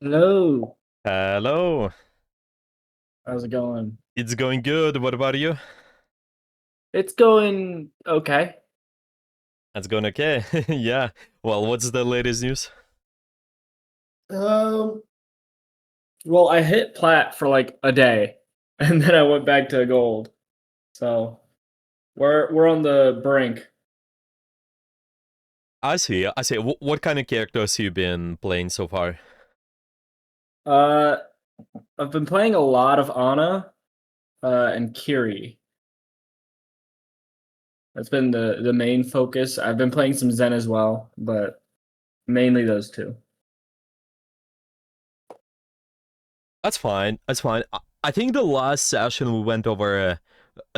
Hello. Hello. How's it going? It's going good. What about you? It's going okay. It's going okay. Yeah. Well, what's the latest news? Um, well, I hit plat for like a day, and then I went back to gold. So we're on the brink. I see. I see. What kind of characters you been playing so far? Uh, I've been playing a lot of Ana, and Kiri. That's been the main focus. I've been playing some Zen as well, but mainly those two. That's fine. That's fine. I think the last session we went over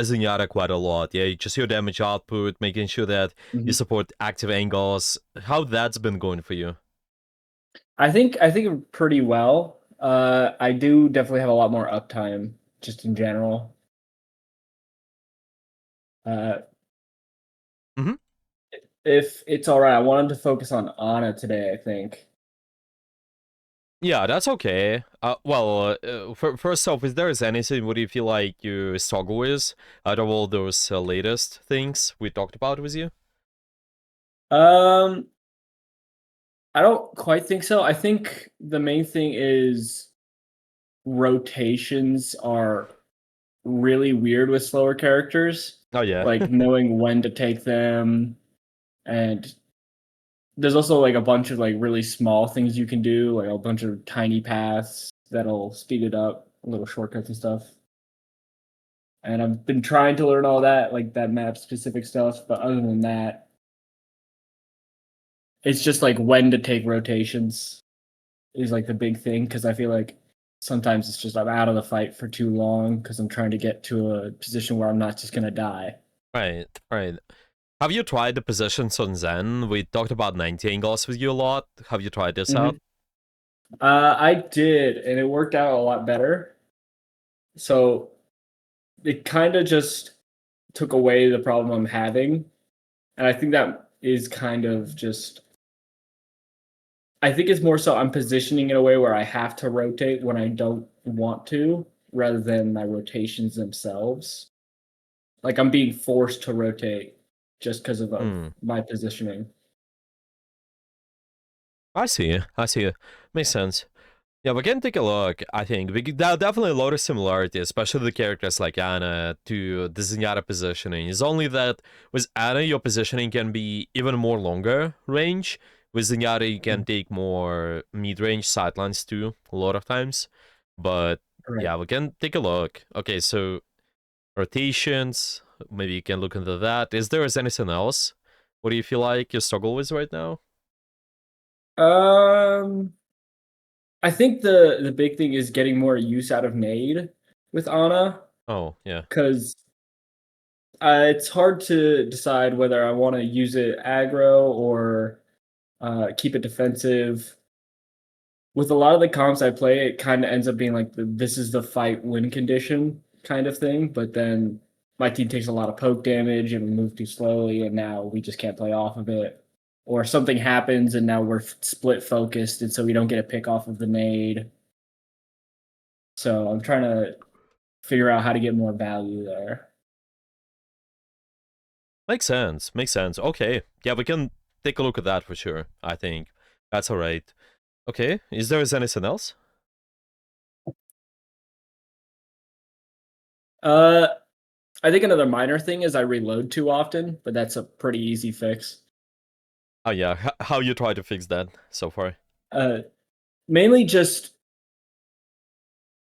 Zenyatta quite a lot. Yeah, just your damage output, making sure that you Mhm. support active angles. How that's been going for you? I think pretty well. I do definitely have a lot more uptime just in general. Uh, Hmm. If it's all right, I wanted to focus on Ana today, I think. Yeah, that's okay. First off, is there anything what do you feel like you struggle with out of all those latest things we talked about with you? Um, I don't quite think so. I think the main thing is rotations are really weird with slower characters, Oh yeah. like knowing when to take them, and there's also like a bunch of like really small things you can do, like a bunch of tiny paths that'll speed it up, little shortcuts and stuff. And I've been trying to learn all that, like that map specific stuff, but other than that, it's just like when to take rotations is like the big thing because I feel like sometimes it's just I'm out of the fight for too long because I'm trying to get to a position where I'm not just gonna die. Right, right. Have you tried the positions on Zen? We talked about 90 angles with you a lot. Have you tried this Hmm. out? I did, and it worked out a lot better. So it kind of just took away the problem I'm having, and I think that is kind of just. I think it's more so I'm positioning in a way where I have to rotate when I don't want to, rather than my rotations themselves. Like I'm being forced to rotate just because of Hmm. my positioning. I see. I see. Makes sense. Yeah, we can take a look. I think there are definitely a lot of similarities, especially the characters like Anna to the Zenyatta positioning. It's only that with Anna, your positioning can be even more longer range. With Zenyatta, you can Mhm. take more mid-range sidelines too, a lot of times. But Right. yeah, we can take a look. Okay, so rotations, maybe you can look into that. Is there anything else? What do you feel like you struggle with right now? Um, I think the big thing is getting more use out of nade with Ana Oh, yeah. because it's hard to decide whether I want to use it aggro or keep it defensive. With a lot of the comps I play, it kind of ends up being like this is the fight win condition kind of thing. But then my team takes a lot of poke damage and we move too slowly, and now we just can't play off of it. Or something happens and now we're split focused, and so we don't get a pick off of the nade. So I'm trying to figure out how to get more value there. Makes sense. Makes sense. Okay. Yeah, we can take a look at that for sure. I think that's all right. Okay. Is there anything else? Uh, I think another minor thing is I reload too often, but that's a pretty easy fix. Oh yeah. How you try to fix that so far? Uh, Mainly just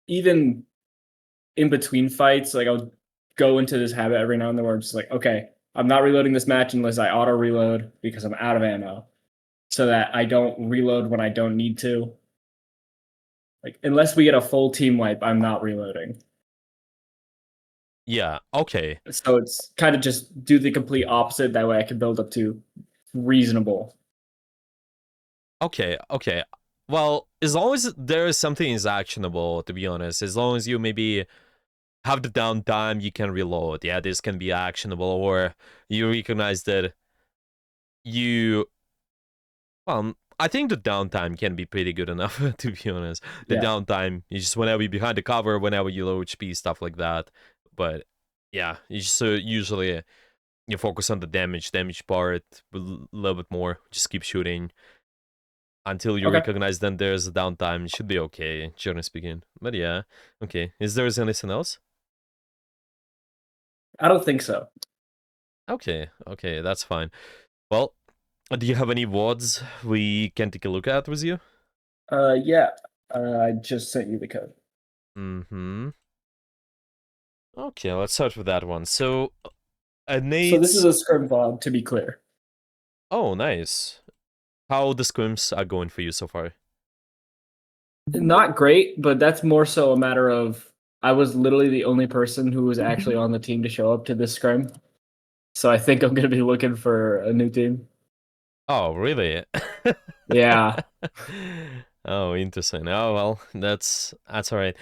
even in between fights, like I'll go into this habit every now and then where I'm just like, okay, I'm not reloading this match unless I auto reload because I'm out of ammo, so that I don't reload when I don't need to. Like unless we get a full team wipe, I'm not reloading. Yeah. Okay. So it's kind of just do the complete opposite. That way I can build up to reasonable. Okay. Okay. Well, as long as there is something is actionable, to be honest, as long as you maybe have the downtime, you can reload. Yeah, this can be actionable, or you recognize that you I think the downtime can be pretty good enough, to be honest. The Yeah. downtime, you just whenever you're behind the cover, whenever you low HP, stuff like that. But yeah, you just usually you focus on the damage part a little bit more. Just keep shooting until you Okay. recognize then there's a downtime. It should be okay, generally speaking. But yeah, okay. Is there anything else? I don't think so. Okay, okay, that's fine. Well, do you have any VODs we can take a look at with you? Yeah. I just sent you the code. Mm-hmm. Okay, let's start with that one. So, So this is Nate's. a scrim VOD, to be clear. Oh, nice. How the scrims are going for you so far? Not great, but that's more so a matter of I was literally the only person who was actually on the team to show up to this scrim. So I think I'm going to be looking for a new team. Oh, really? Yeah. Oh, interesting. Oh well, that's all right.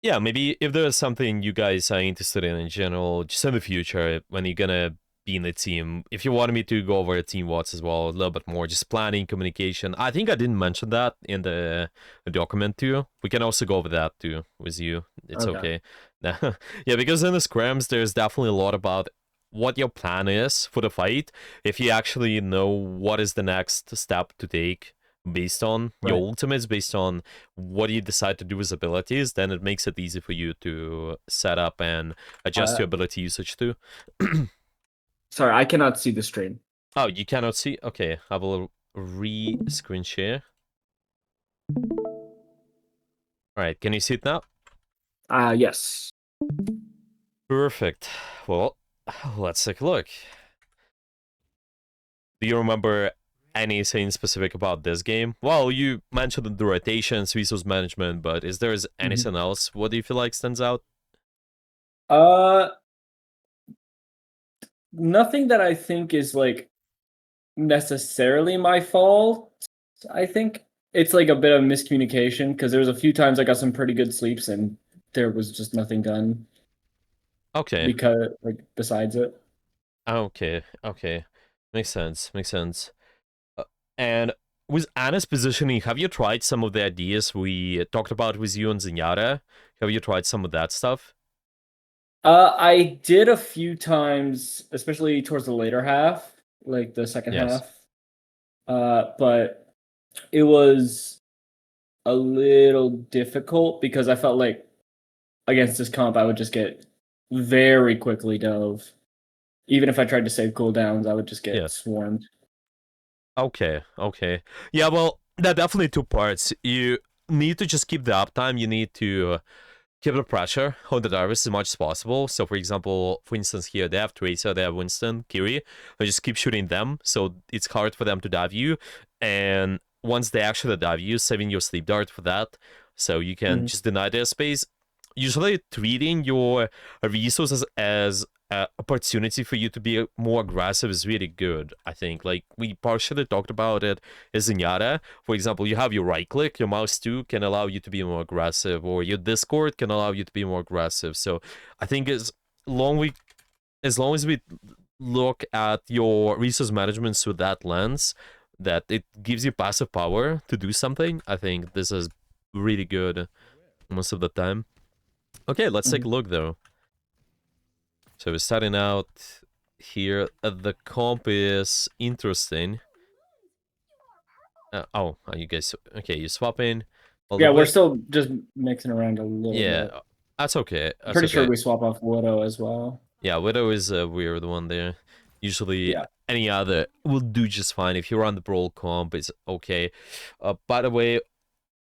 Yeah, maybe if there's something you guys are interested in general, just in the future when you're gonna be in the team, if you wanted me to go over the team what's as well a little bit more, just planning, communication. I think I didn't mention that in the document too. We can also go over that too with you. It's Okay. okay. Yeah, because in the scrims, there's definitely a lot about what your plan is for the fight. If you actually know what is the next step to take based on your Right. ultimates, based on what you decide to do with abilities, then it makes it easy for you to set up and adjust Uh, your ability usage too. sorry, I cannot see the stream. Oh, you cannot see? Okay, I will re-screen share. Alright, can you see it now? Yes. Perfect. Well, let's take a look. Do you remember anything specific about this game? Well, you mentioned the rotations, resource management, but is there Mhm. anything else? What do you feel like stands out? Uh, Nothing that I think is like necessarily my fault. I think it's like a bit of miscommunication because there was a few times I got some pretty good sleeps and there was just nothing done Okay, because like besides it. okay, okay. Makes sense, makes sense. Uh, And with Anna's positioning, have you tried some of the ideas we talked about with you and Zenyatta? Have you tried some of that stuff? I did a few times, especially towards the later half, like the second Yes. half. But it was a little difficult because I felt like against this comp I would just get very quickly dove. Even if I tried to save cooldowns, I would just get Yes. swarmed. Okay, okay. Yeah, well, there are definitely two parts. You need to just keep the uptime. You need to keep the pressure on the divers as much as possible. So, for example, for instance, here they have Tracer, they have Winston, Kiri. I just keep shooting them, so it's hard for them to dive you. And once they actually dive you, saving your sleep dart for that, so you can Mhm. just deny their space. Usually, treating your resources as an opportunity for you to be more aggressive is really good. I think, like we partially talked about it as Zenyatta. For example, you have your right click, your mouse too can allow you to be more aggressive, or your Discord can allow you to be more aggressive. So I think as long as we look at your resource management through that lens, that it gives you passive power to do something, I think this is really good most of the time. Okay, let's take a Mhm. look though. So we're starting out here. The comp is interesting. You guys okay? You swapping. Well, the Yeah, we're way, still just mixing around a little yeah, bit. that's okay. I'm That's pretty sure okay. we swap off Widow as well. Yeah, Widow is a weird one there. Usually, Yeah. any other will do just fine. If you're on the brawl comp, it's okay. By the way,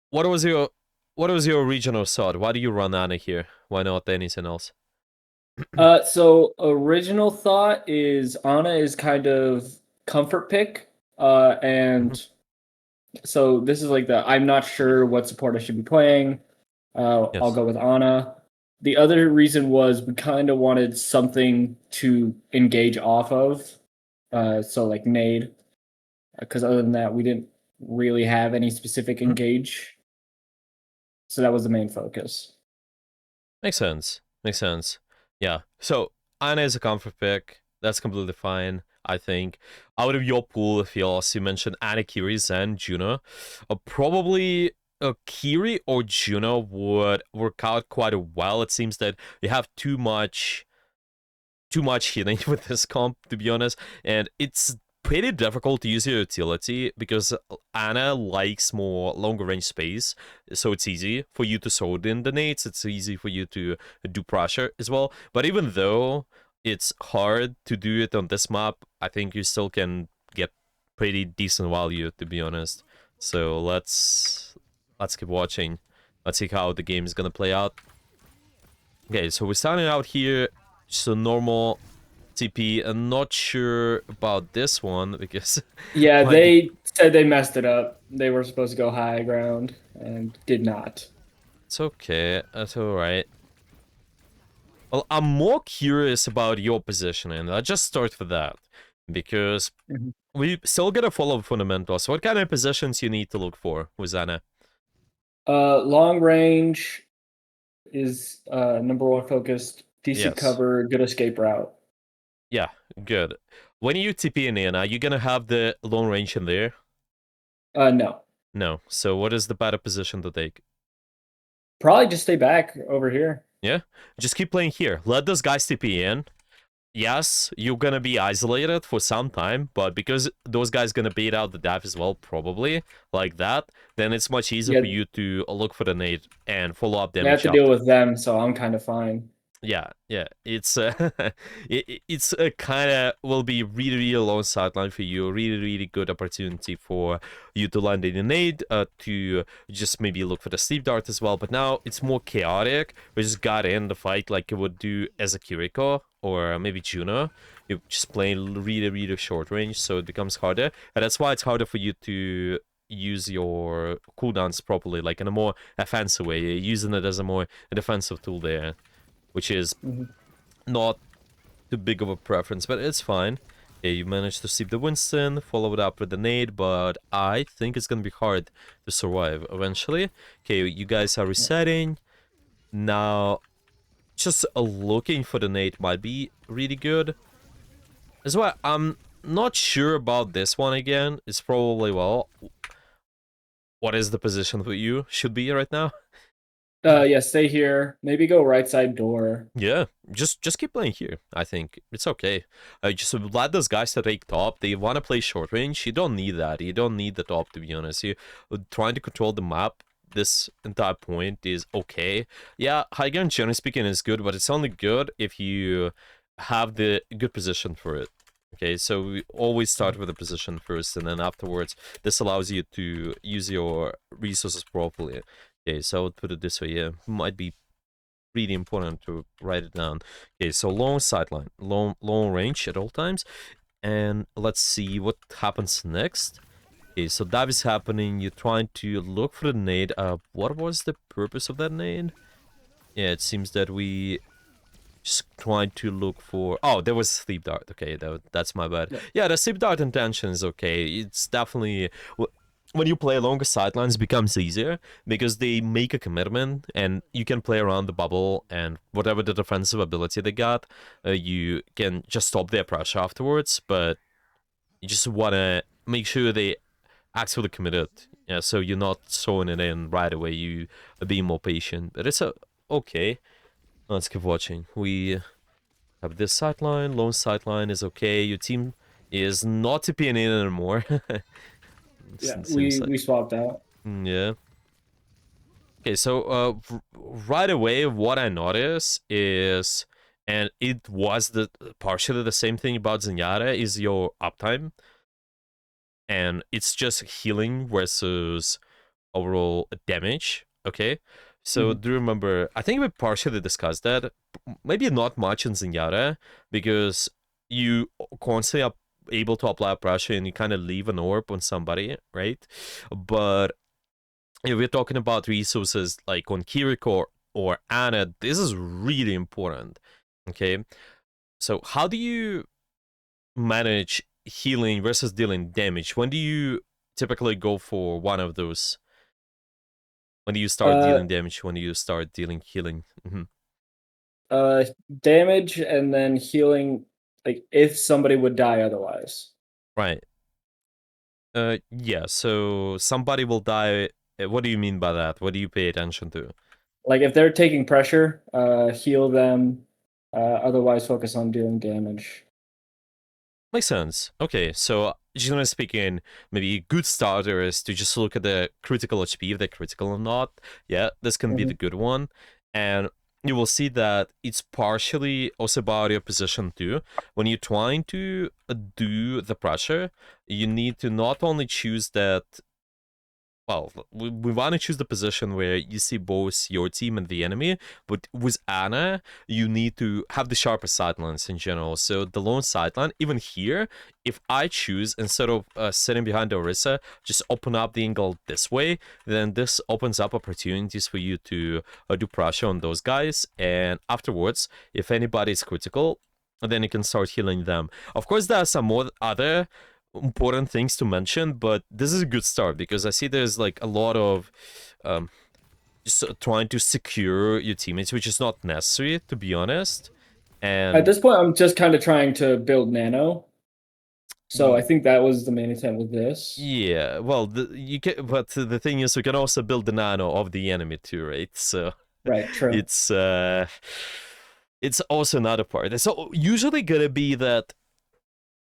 what was your what was your original thought? Why do you run Ana here? Why not anything else? So original thought is Ana is kind of comfort pick. Mhm. And so this is like the I'm not sure what support I should be playing. I'll Yes. go with Ana. The other reason was we kind of wanted something to engage off of. So like nade, because other than that, we didn't really have any specific Mhm. engage. So that was the main focus. Makes sense. Makes sense. Yeah. So Ana is a comfort pick. That's completely fine. I think. Out of your pool of heals, you mentioned Ana, Kiri, Zen, Juno. Probably Kiri or Juno would work out quite well. It seems that you have too much healing with this comp, to be honest, and it's pretty difficult to use your utility because Ana likes more longer range space, so it's easy for you to sword in the nades, it's easy for you to do pressure as well. But even though it's hard to do it on this map, I think you still can get pretty decent value, to be honest. So let's keep watching. Let's see how the game is gonna play out. Okay, so we're starting out here, just a normal TP. I'm not sure about this one because Yeah, might be. they said they messed it up. They were supposed to go high ground and did not. It's okay. That's all right. Well, I'm more curious about your positioning. I'll just start with that because Mhm. we still gotta follow fundamentals. What kind of positions you need to look for with Ana? Long range is number one focused. Decent Yes. cover, good escape route. Yeah. Good. When you TP in Ana, you gonna have the long range in there? No, No. So what is the better position to take? probably just stay back over here. Yeah. Just keep playing here. Let those guys TP in. Yes, you're gonna be isolated for some time, but because those guys gonna bait out the dive as well, probably like that, then it's much easier Yeah, for you to look for the nade and follow up they have damage to deal after. with them, so I'm kind of fine. Yeah, yeah, it's it's a kind of will be really really long sideline for you, really really good opportunity for you to land in a nade, to just maybe look for the sleep dart as well. But now it's more chaotic. We just got in the fight like it would do as a Kiriko or maybe Juno. You just playing really really short range, so it becomes harder, and that's why it's harder for you to use your cooldowns properly, like in a more offensive way. You're using it as a more defensive tool there, which is Mhm. not too big of a preference, but it's fine. Yeah, you managed to sweep the Winston, follow it up with the nade, but I think it's gonna be hard to survive eventually. Okay, you guys are resetting. Now, just looking for the nade might be really good. That's why I'm not sure about this one again. It's probably, well, what is the position for you should be right now? Yeah, stay here. Maybe go right side door. Yeah, just keep playing here. I think it's okay. Just let those guys to take top. They want to play short range. You don't need that. You don't need the top, to be honest. You trying to control the map. This entire point is okay. Yeah, high ground generally speaking is good, but it's only good if you have the good position for it. Okay, so we always start with the position first, and then afterwards, this allows you to use your resources properly. Okay, so I would put it this way. Yeah, might be really important to write it down. Okay, so long sideline, long range at all times, and let's see what happens next. Okay, so that is happening. You're trying to look for the nade. What was the purpose of that nade? Yeah, it seems that we just trying to look for. Oh, there was sleep dart. Okay, that's my bad. Yeah. Yeah, the sleep dart intention is okay. It's definitely when you play longer sidelines, it becomes easier because they make a commitment and you can play around the bubble and whatever the defensive ability they got, you can just stop their pressure afterwards. But you just wanna make sure they actually committed. Yeah, so you're not throwing it in right away. You are being more patient. But it's okay. Let's keep watching. We have this sideline. Lone sideline is okay. Your team is not TPing in anymore. Yeah, Seems like. we swapped out. Yeah. Okay, so right away, what I notice is, and it was the partially the same thing about Zenyatta, is your uptime, and it's just healing versus overall damage. Okay, so Mhm. do you remember? I think we partially discussed that. Maybe not much in Zenyatta because you constantly are able to apply pressure and you kind of leave an orb on somebody, right? But if we're talking about resources like on Kiriko or Ana, this is really important. Okay, so how do you manage healing versus dealing damage? When do you typically go for one of those? When do you start Uh, dealing damage? When do you start dealing healing? uh, damage and then healing like if somebody would die otherwise. Right. Yeah, so somebody will die. What do you mean by that? What do you pay attention to? Like if they're taking pressure, heal them. Otherwise, focus on dealing damage. Makes sense. Okay, so generally speaking, maybe a good starter is to just look at the critical HP, if they're critical or not. Yeah, this can be the Mhm. good one. And you will see that it's partially also about your position too. When you're trying to do the pressure, you need to not only choose that, well, we want to choose the position where you see both your team and the enemy, but with Ana, you need to have the sharpest sightlines in general. So the lone sightline, even here, if I choose, instead of sitting behind Orisa, just open up the angle this way, then this opens up opportunities for you to do pressure on those guys, and afterwards, if anybody is critical, then you can start healing them. Of course, there are some more other important things to mention, but this is a good start because I see there's like a lot of just trying to secure your teammates, which is not necessary to be honest. At And this point, I'm just kind of trying to build nano. So I think that was the main intent with this. yeah, well, you can, but the thing is, we can also build the nano of the enemy too, right? So Right, true. it's it's also another part. It's usually gonna be that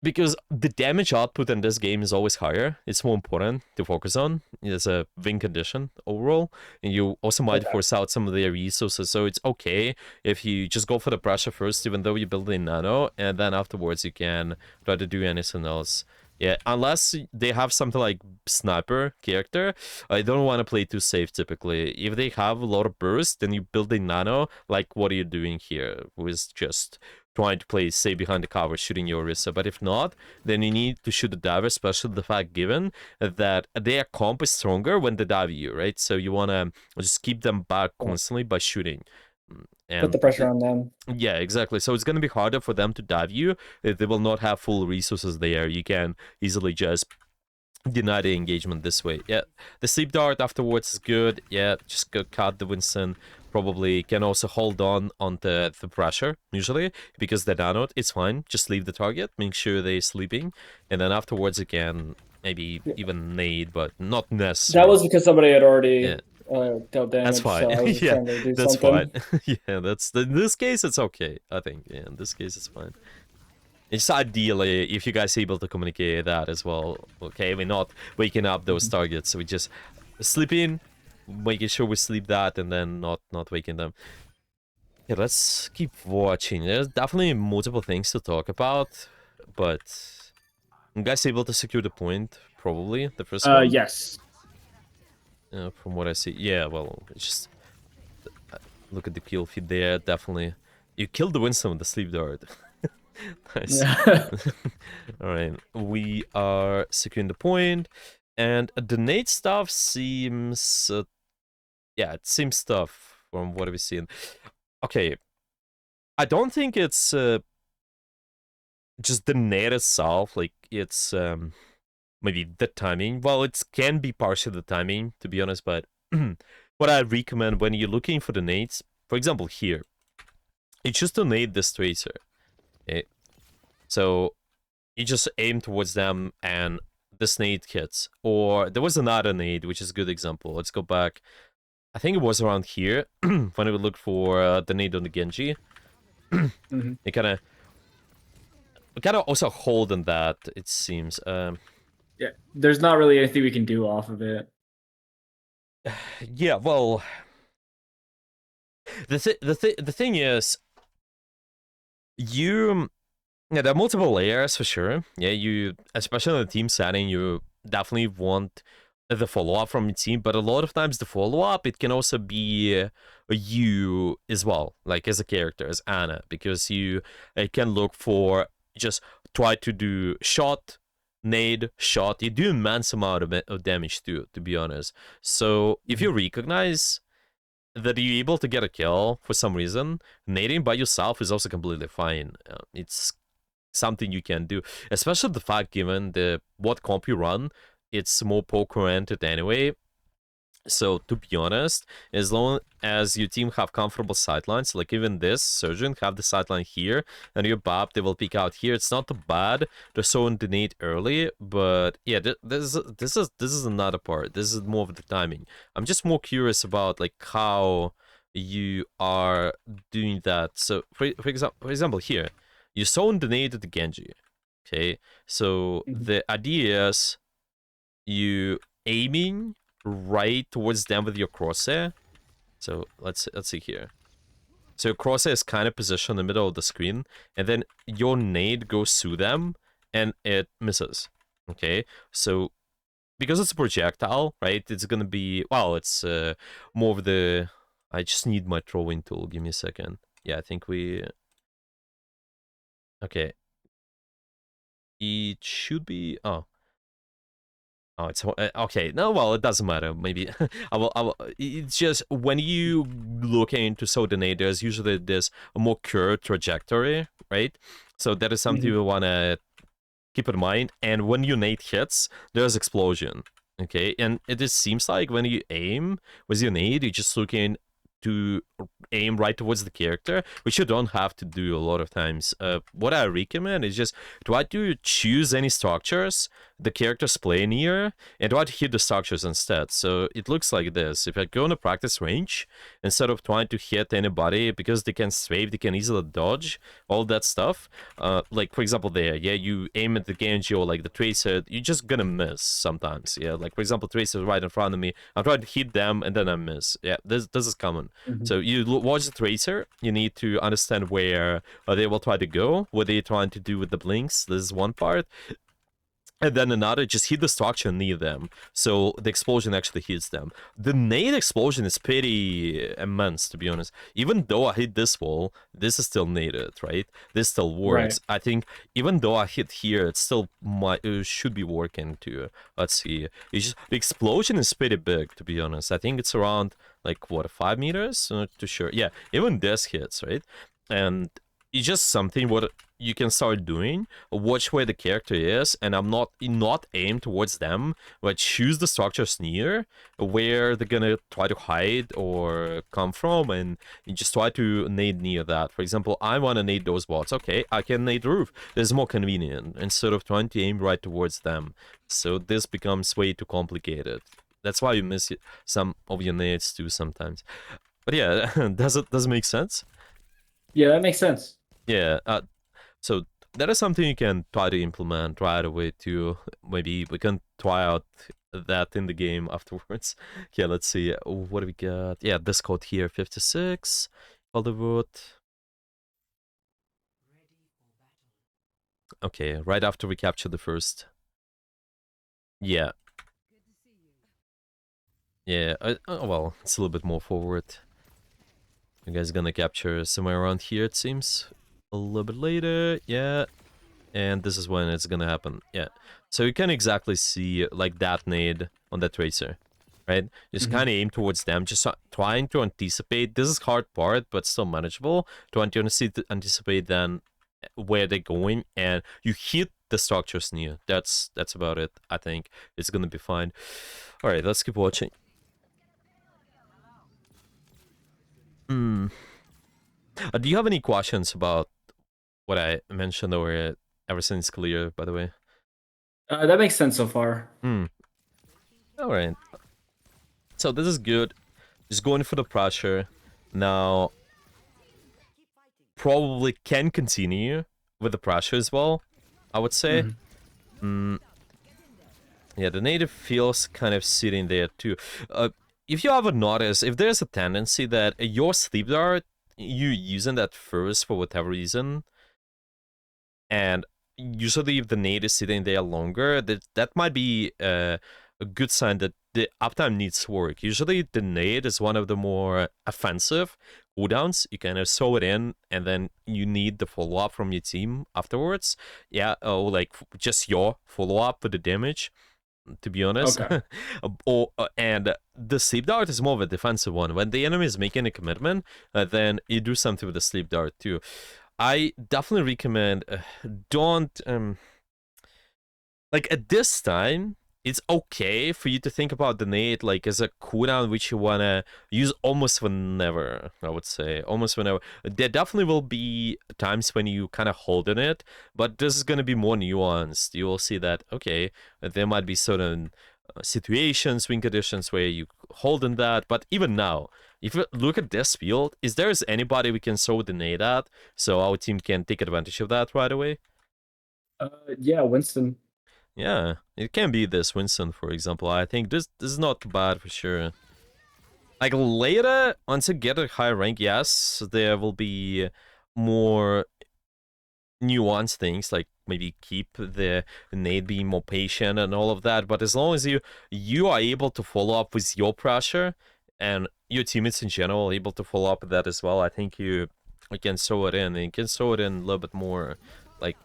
because the damage output in this game is always higher. It's more important to focus on. It's a win condition overall, and you also might Okay. force out some of their resources. So it's okay if you just go for the pressure first, even though you build in nano, and then afterwards you can try to do anything else. Yeah, unless they have something like sniper character, I don't want to play too safe typically. If they have a lot of burst, then you build in nano. Like what are you doing here? With just trying to play safe behind the cover, shooting your Orisa. But if not, then you need to shoot the diver, especially the fact given that their comp is stronger when they dive you, right? So you want to just keep them back Yeah. constantly by shooting. Put And the pressure on them. yeah, exactly. So it's going to be harder for them to dive you if they will not have full resources there. You can easily just deny the engagement this way. Yeah, the sleep dart afterwards is good. Yeah, just go cut the Winston. Probably can also hold on the pressure usually because they're down. It's fine. Just leave the target. Make sure they're sleeping, and then afterwards again maybe Yeah. even nade, but not That necessary. was because somebody had Yeah, already dealt that's damage, fine. so I was just Yeah, trying to do that's fine. something. Yeah, that's in this case it's okay. I think yeah, in this case it's fine. It's ideally if you guys are able to communicate that as well. Okay, we're not waking up those Mhm. targets. We just sleep in, making sure we sleep that, and then not waking them. Yeah, let's keep watching. There's definitely multiple things to talk about, but you guys able to secure the point? Probably the first one. Yes. From what I see, yeah. Well, it's just look at the kill feed there. Definitely, you killed the Winston with the sleep dart. Nice. Yeah. All right, we are securing the point, and the nade stuff seems, yeah, it seems tough from what we've seen. Okay, I don't think it's just the nade itself. Like it's maybe the timing. Well, it can be partially the timing, to be honest. But what I recommend when you're looking for the nades, for example, here, it's just to nade this tracer. Okay? So you just aim towards them and this nade hits. Or there was another nade, which is a good example. Let's go back. I think it was around here when we looked for the nade on the Genji. Mhm. It kind of also hold on that, it seems. Yeah. There's not really anything we can do off of it. Yeah, well, the thing is, you yeah, there are multiple layers for sure. Yeah, you especially in the team setting, you definitely want the follow up from your team, but a lot of times the follow up it can also be you as well, like as a character, as Ana, because you can look for just try to do shot, nade, shot. You do immense amount of damage too, to be honest. So if Mhm. you recognize that you're able to get a kill for some reason, nading by yourself is also completely fine. It's something you can do, especially the fact given the what comp you run, it's more poke oriented anyway. So to be honest, as long as your team have comfortable sidelines, like even this surgeon have the sideline here, and your Bob they will peek out here. It's not bad to sow and donate early, but yeah, this is another part. This is more of the timing. I'm just more curious about like how you are doing that. So for example here, you sow and donated the Genji. Okay, so Mhm. the idea is you aiming right towards them with your crosshair. So let's see here. So your crosshair is kind of positioned in the middle of the screen, and then your nade goes through them, and it misses. Okay, so because it's a projectile, right? It's gonna be it's more of the. I just need my throwing tool. Give me a second. Yeah, I think we. Okay, it should be. Oh, it's okay. No, well, it doesn't matter. Maybe I will. It's just when you look into Soldinator, usually there's a more curved trajectory, right? So that is something Mhm. you wanna keep in mind. And when your nade hits, there's explosion. Okay, and it just seems like when you aim with your nade, you're just looking to aim right towards the character, which you don't have to do a lot of times. What I recommend is just try to choose any structures the characters play near and try to hit the structures instead. So it looks like this. If I go in a practice range, instead of trying to hit anybody because they can strafe, they can easily dodge, all that stuff, like for example there, yeah, you aim at the Genji or like the Tracer, you're just gonna miss sometimes. Yeah, like for example Tracer is right in front of me, I'm trying to hit them and then I miss. Yeah, this is common. Mhm. So you watch the Tracer, you need to understand where they will try to go, what they're trying to do with the blinks. This is one part, and then another just hit the structure near them, so the explosion actually hits them. The nade explosion is pretty immense, to be honest. Even though I hit this wall, this is still naded, right? This still Right. works. I think even though I hit here, it still should be working too. Let's see. It's just the explosion is pretty big, to be honest. I think it's around like what 5 meters. I'm not too sure. Yeah, even this hits, right? And it's just something what you can start doing. Watch where the character is, and I'm not aim towards them, but choose the structures near where they're gonna try to hide or come from, and you just try to nade near that. For example, I want to nade those bots. Okay, I can nade roof. This is more convenient instead of trying to aim right towards them. So this becomes way too complicated. That's why you miss some of your nades too sometimes. But yeah, does it make sense? Yeah, that makes sense. Yeah. So that is something you can try to implement right away too. Maybe we can try out that in the game afterwards. Yeah, let's see. What do we got? Yeah, this code here, 56. Hollywood. Okay, right after we capture the first. Yeah. Yeah, well, it's a little bit more forward. You guys gonna capture somewhere around here, it seems. A little bit later, yeah. And this is when it's gonna happen, yeah. So you can exactly see like that nade on that tracer, right? Just Mhm. kind of aim towards them, just trying to anticipate. This is hard part, but still manageable. Trying to anticipate then where they're going, and you hit the structures near. That's about it. I think it's gonna be fine. All right, let's keep watching. Hmm. Do you have any questions about what I mentioned, or everything's clear? By the way. That makes sense so far. Hmm. All right. So this is good. Just going for the pressure. Now, probably can continue with the pressure as well, I would say. Mhm. Mm, yeah, the native feels kind of sitting there too. If you ever notice, if there's a tendency that your sleep dart, you using that first for whatever reason, and usually if the nade is sitting there longer, that might be a good sign that the uptime needs work. Usually the nade is one of the more offensive cooldowns. You kind of throw it in and then you need the follow-up from your team afterwards. Yeah, or like just your follow-up for the damage, to be honest. Okay. And the sleep dart is more of a defensive one. When the enemy is making a commitment, then you do something with the sleep dart too. I definitely recommend don't like at this time it's okay for you to think about the nade like as a cooldown which you wanna use almost whenever. I would say almost whenever. There definitely will be times when you kind of hold in it, but this is gonna be more nuanced. You will see that okay, there might be certain situations, win conditions where you hold in that. But even now, if you look at this field, is there anybody we can throw the nade at so our team can take advantage of that right away? Yeah, Winston. Yeah, it can be this Winston, for example. I think this is not bad for sure. Like later, once you get a higher rank, yes, there will be more nuanced things, like maybe keep the nade being more patient and all of that. But as long as you are able to follow up with your pressure and your teammates in general able to follow up with that as well, I think you can throw it in. And you can throw it in a little bit more. Like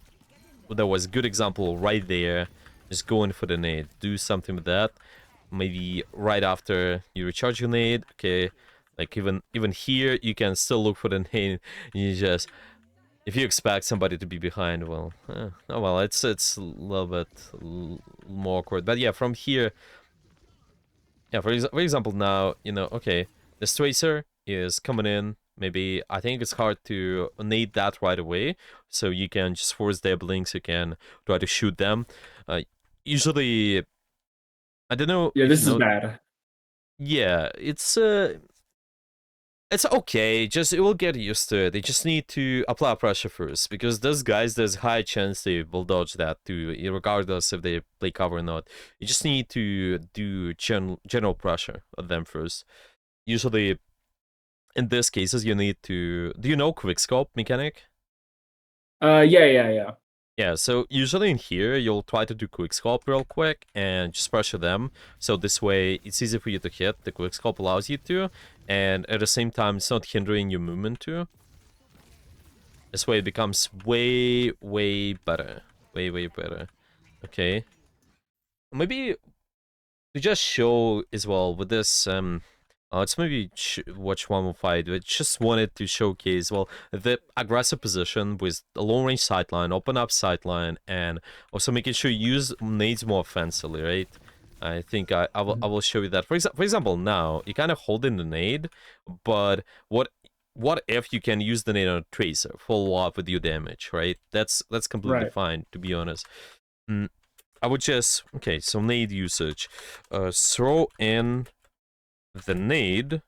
there was a good example right there. Just going for the nade. Do something with that. Maybe right after you recharge your nade. Okay. Like even here, you can still look for the nade. You just, if you expect somebody to be behind, well, oh well, it's a little bit more awkward. But yeah, from here, yeah, for example, now, you know, okay, this tracer is coming in. Maybe I think it's hard to nade that right away, so you can just force their blinks. You can try to shoot them. Usually, I don't know Yeah, if this you is know. bad. Yeah, it's okay. Just it will get used to it. They just need to apply pressure first because those guys, there's high chance they will dodge that too, regardless if they play cover or not. You just need to do general pressure on them first. Usually, in these cases, you need to. Do you know quickscope mechanic? Yeah. Yeah, so usually in here, you'll try to do quickscope real quick and just pressure them. So this way, it's easy for you to hit. The quickscope allows you to, and at the same time, it's not hindering your movement too. This way, it becomes way better. Way better. Okay. Maybe to just show as well with this let's maybe watch one more fight, but just wanted to showcase well the aggressive position with the long range sideline, open up sideline, and also making sure you use nades more offensively, right? I think I will show you that. For example, now you kind of hold in the nade, but what if you can use the nade on a tracer, follow up with your damage, right? That's completely Right. fine, to be honest. Mm, I would just, okay, so nade usage. Throw in the nade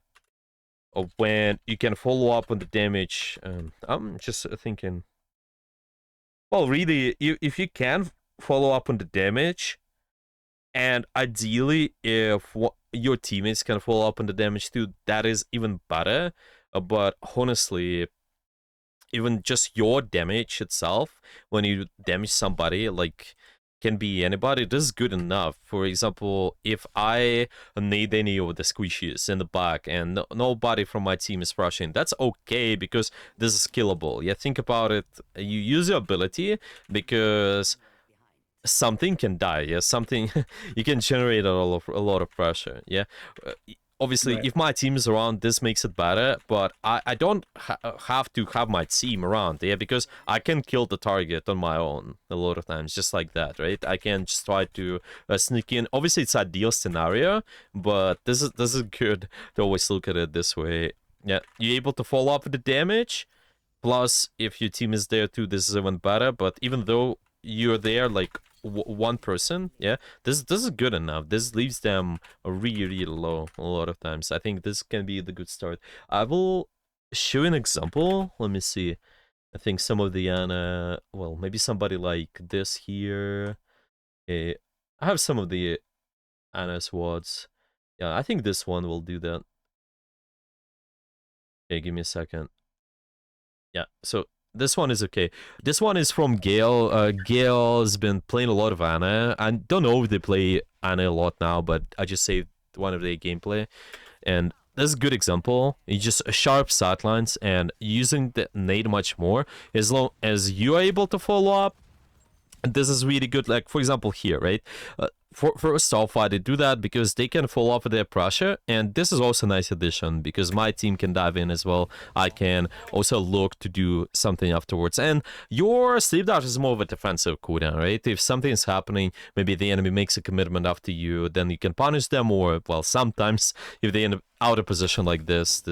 when you can follow up on the damage. I'm just thinking, well, really, if you can follow up on the damage, and ideally, if your teammates can follow up on the damage too, that is even better. But honestly, even just your damage itself, when you damage somebody, like can be anybody, this is good enough. For example, if I need any of the squishies in the back and nobody from my team is rushing, that's okay because this is killable. Yeah, think about it. You use your ability because something can die. Yeah, something you can generate a lot of pressure. Yeah. Obviously, Right. if my team is around, this makes it better, but I don't have to have my team around, yeah, because I can kill the target on my own a lot of times, just like that, right? I can just try to sneak in. Obviously, it's ideal scenario, but this is good to always look at it this way. Yeah, you're able to follow up with the damage, plus if your team is there too, this is even better, but even though you're there, like, one person, yeah, this is good enough. This leaves them really low a lot of times. I think this can be the good start. I will show an example. Let me see. I think some of the Ana, well, maybe somebody like this here. Okay, I have some of the Ana squads. Yeah, I think this one will do that. Okay, give me a second. Yeah, so this one is okay. This one is from Gale. Gale's been playing a lot of Ana. I don't know if they play Ana a lot now, but I just saved one of their gameplay. And this is a good example. You just sharp sidelines and using the nade much more. As long as you are able to follow up, this is really good. Like, for example, here, right? first off, why they do that, because they can fall off of their pressure, and this is also a nice addition because my team can dive in as well. I can also look to do something afterwards, and your sleep dart is more of a defensive cooldown, right? If something is happening, maybe the enemy makes a commitment after you, then you can punish them, or, well, sometimes if they end up out of position like this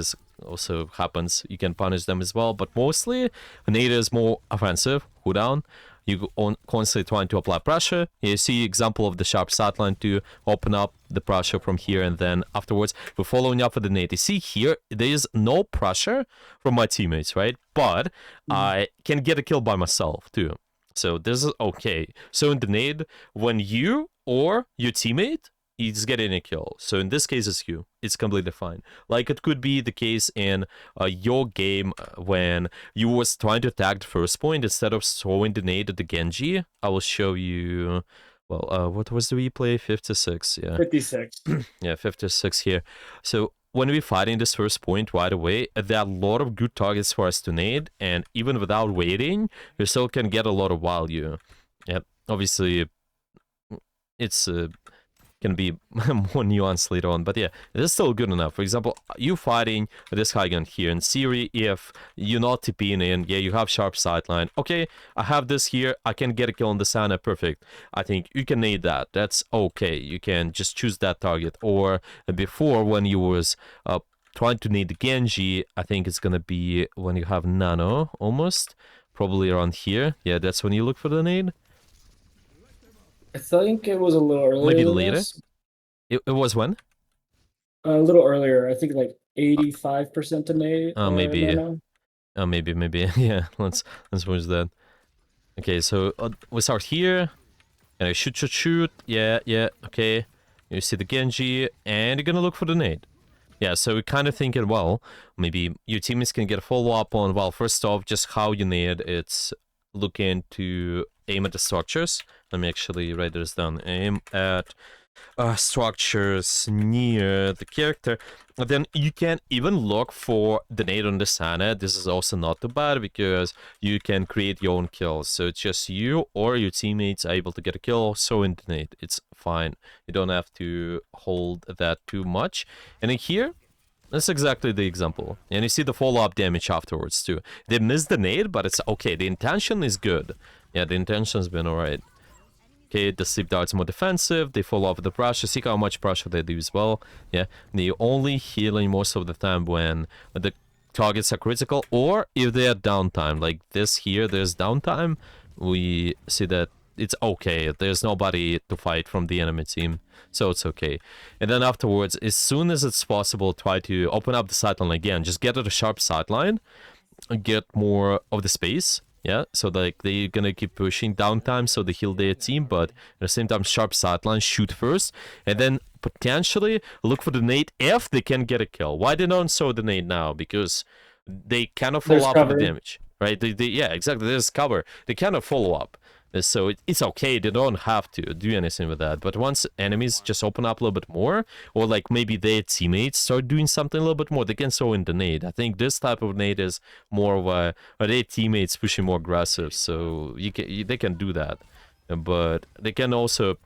also happens, you can punish them as well, but mostly nade is more offensive cooldown. You constantly trying to apply pressure. You see example of the sharp sideline to open up the pressure from here, and then afterwards we're following up with the nade. You see here there is no pressure from my teammates, right? But I can get a kill by myself too. So this is okay. So in the nade, when you or your teammate is getting a kill, so in this case it's you, it's completely fine. Like it could be the case in your game when you was trying to attack the first point, instead of throwing the nade at the Genji. I will show you, well, what was the replay? 56, yeah. 56. Yeah, 56 here. So when we're fighting this first point right away, there are a lot of good targets for us to nade, and even without waiting, you still can get a lot of value. Yeah, obviously, it's can be more nuanced later on, but yeah, it is still good enough. For example, you fighting this high gun here in theory, if you're not TPing in, yeah, you have sharp sideline. Okay, I have this here, I can get a kill on the Sana, perfect. I think you can nade that, that's okay. You can just choose that target. Or before, when you was trying to nade the Genji, I think it's gonna be when you have Nano, almost. Probably around here. Yeah, that's when you look for the nade. I think it was a little earlier. Maybe than later. this. It was when? A little earlier. I think like 85% to nade. Maybe. Nano. Maybe. Yeah, let's watch that. Okay, so we start here. And I shoot. Yeah, okay. You see the Genji, and you're gonna look for the nade. Yeah, so we're kind of thinking, well, maybe your teammates can get a follow-up on, well, first off, just how you nade. It's looking to aim at the structures. Let me actually write this down. Aim at structures near the character. Then you can even look for the nade on the Sana. This is also not too bad because you can create your own kills. So it's just you or your teammates are able to get a kill. So in the nade, it's fine. You don't have to hold that too much. And in here, that's exactly the example. And you see the follow-up damage afterwards too. They missed the nade, but it's okay. The intention is good. Yeah, the intention's been alright. Okay, the sleep dart's more defensive. They fall off the pressure. See how much pressure they do as well. Yeah, they're only healing most of the time when the targets are critical, or if they are downtime. Like this here, there's downtime. We see that it's okay. There's nobody to fight from the enemy team, so it's okay. And then afterwards, as soon as it's possible, try to open up the sideline again. Just get at a sharp sideline, get more of the space. Yeah, so like they're gonna keep pushing downtime so they heal their team, but at the same time sharp sideline, shoot first, and then potentially look for the nade if they can get a kill. Why they don't show the nade now? Because they cannot follow up with the damage, right? Yeah, exactly, there's cover. They cannot follow up. So it's okay, they don't have to do anything with that. But once enemies just open up a little bit more, or like maybe their teammates start doing something a little bit more, they can throw in the nade. I think this type of nade is more of a their teammates pushing more aggressive, so they can do that. But they can also,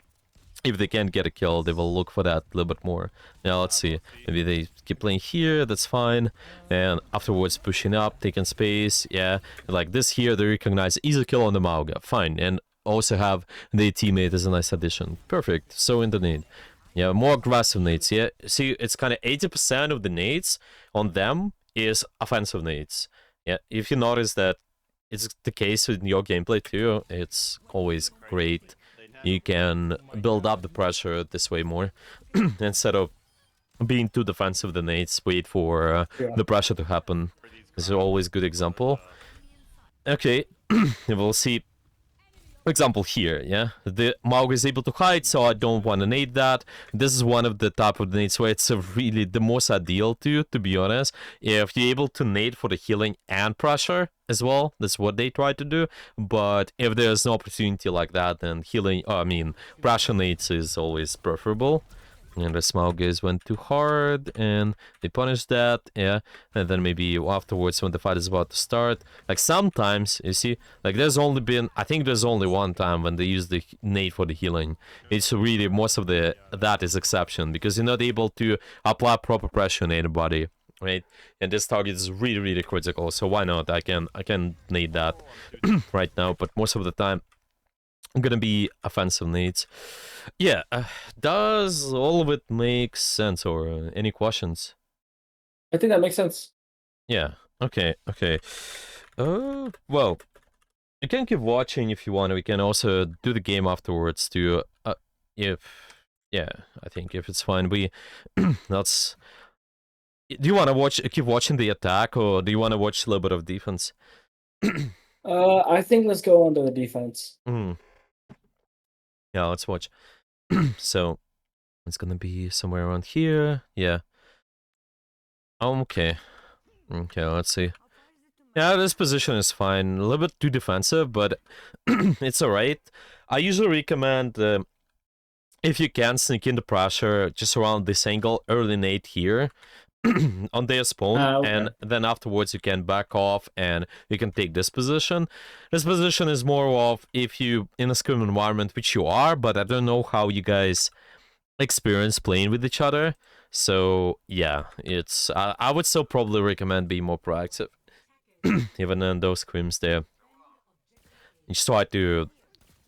if they can't get a kill, they will look for that a little bit more. Now let's see, maybe they keep playing here, that's fine, and afterwards pushing up, taking space. Yeah, like this here, they recognize easy kill on the Mauga, fine, and also have their teammate as a nice addition. Perfect. So in the nade, yeah, more aggressive nades. Yeah, see, it's kind of 80% of the nades on them is offensive nades. Yeah, if you notice that it's the case with your gameplay too, it's always great. You can build up the pressure this way more instead of being too defensive the nades, wait for the pressure to happen. This is always a good example. Okay, we'll see example here, yeah? The Maug is able to hide, so I don't want to nade that. This is one of the type of nades where it's really the most ideal to be honest. If you're able to nade for the healing and pressure as well, that's what they try to do. But if there's no opportunity like that, then healing, pressure nades is always preferable. And the small guys went too hard, and they punished that, yeah. And then maybe afterwards, when the fight is about to start, like sometimes, you see, like I think there's only one time when they use the nade for the healing. It's really, most of that is exception, because you're not able to apply proper pressure on anybody, right? And this target is really, really critical, so why not? I can nade that right now, but most of the time, gonna be offensive needs. Yeah, does all of it make sense, or any questions? I think that makes sense. Yeah, okay, okay. Well, you can keep watching if you want. We can also do the game afterwards too. If, yeah, I think if it's fine, we, that's, do you want to keep watching the attack, or do you want to watch a little bit of defense? I think let's go on to the defense. Mm. Yeah, let's watch. So, it's gonna be somewhere around here, yeah. Okay. Okay, let's see. Yeah, this position is fine. A little bit too defensive, but it's alright. I usually recommend, if you can, sneak in the pressure just around this angle, early nade here on their spawn, Okay. and then afterwards you can back off and you can take this position. This position is more of if you in a scrim environment, which you are, but I don't know how you guys experience playing with each other. So yeah, it's I would still probably recommend being more proactive, even in those scrims there. You just try to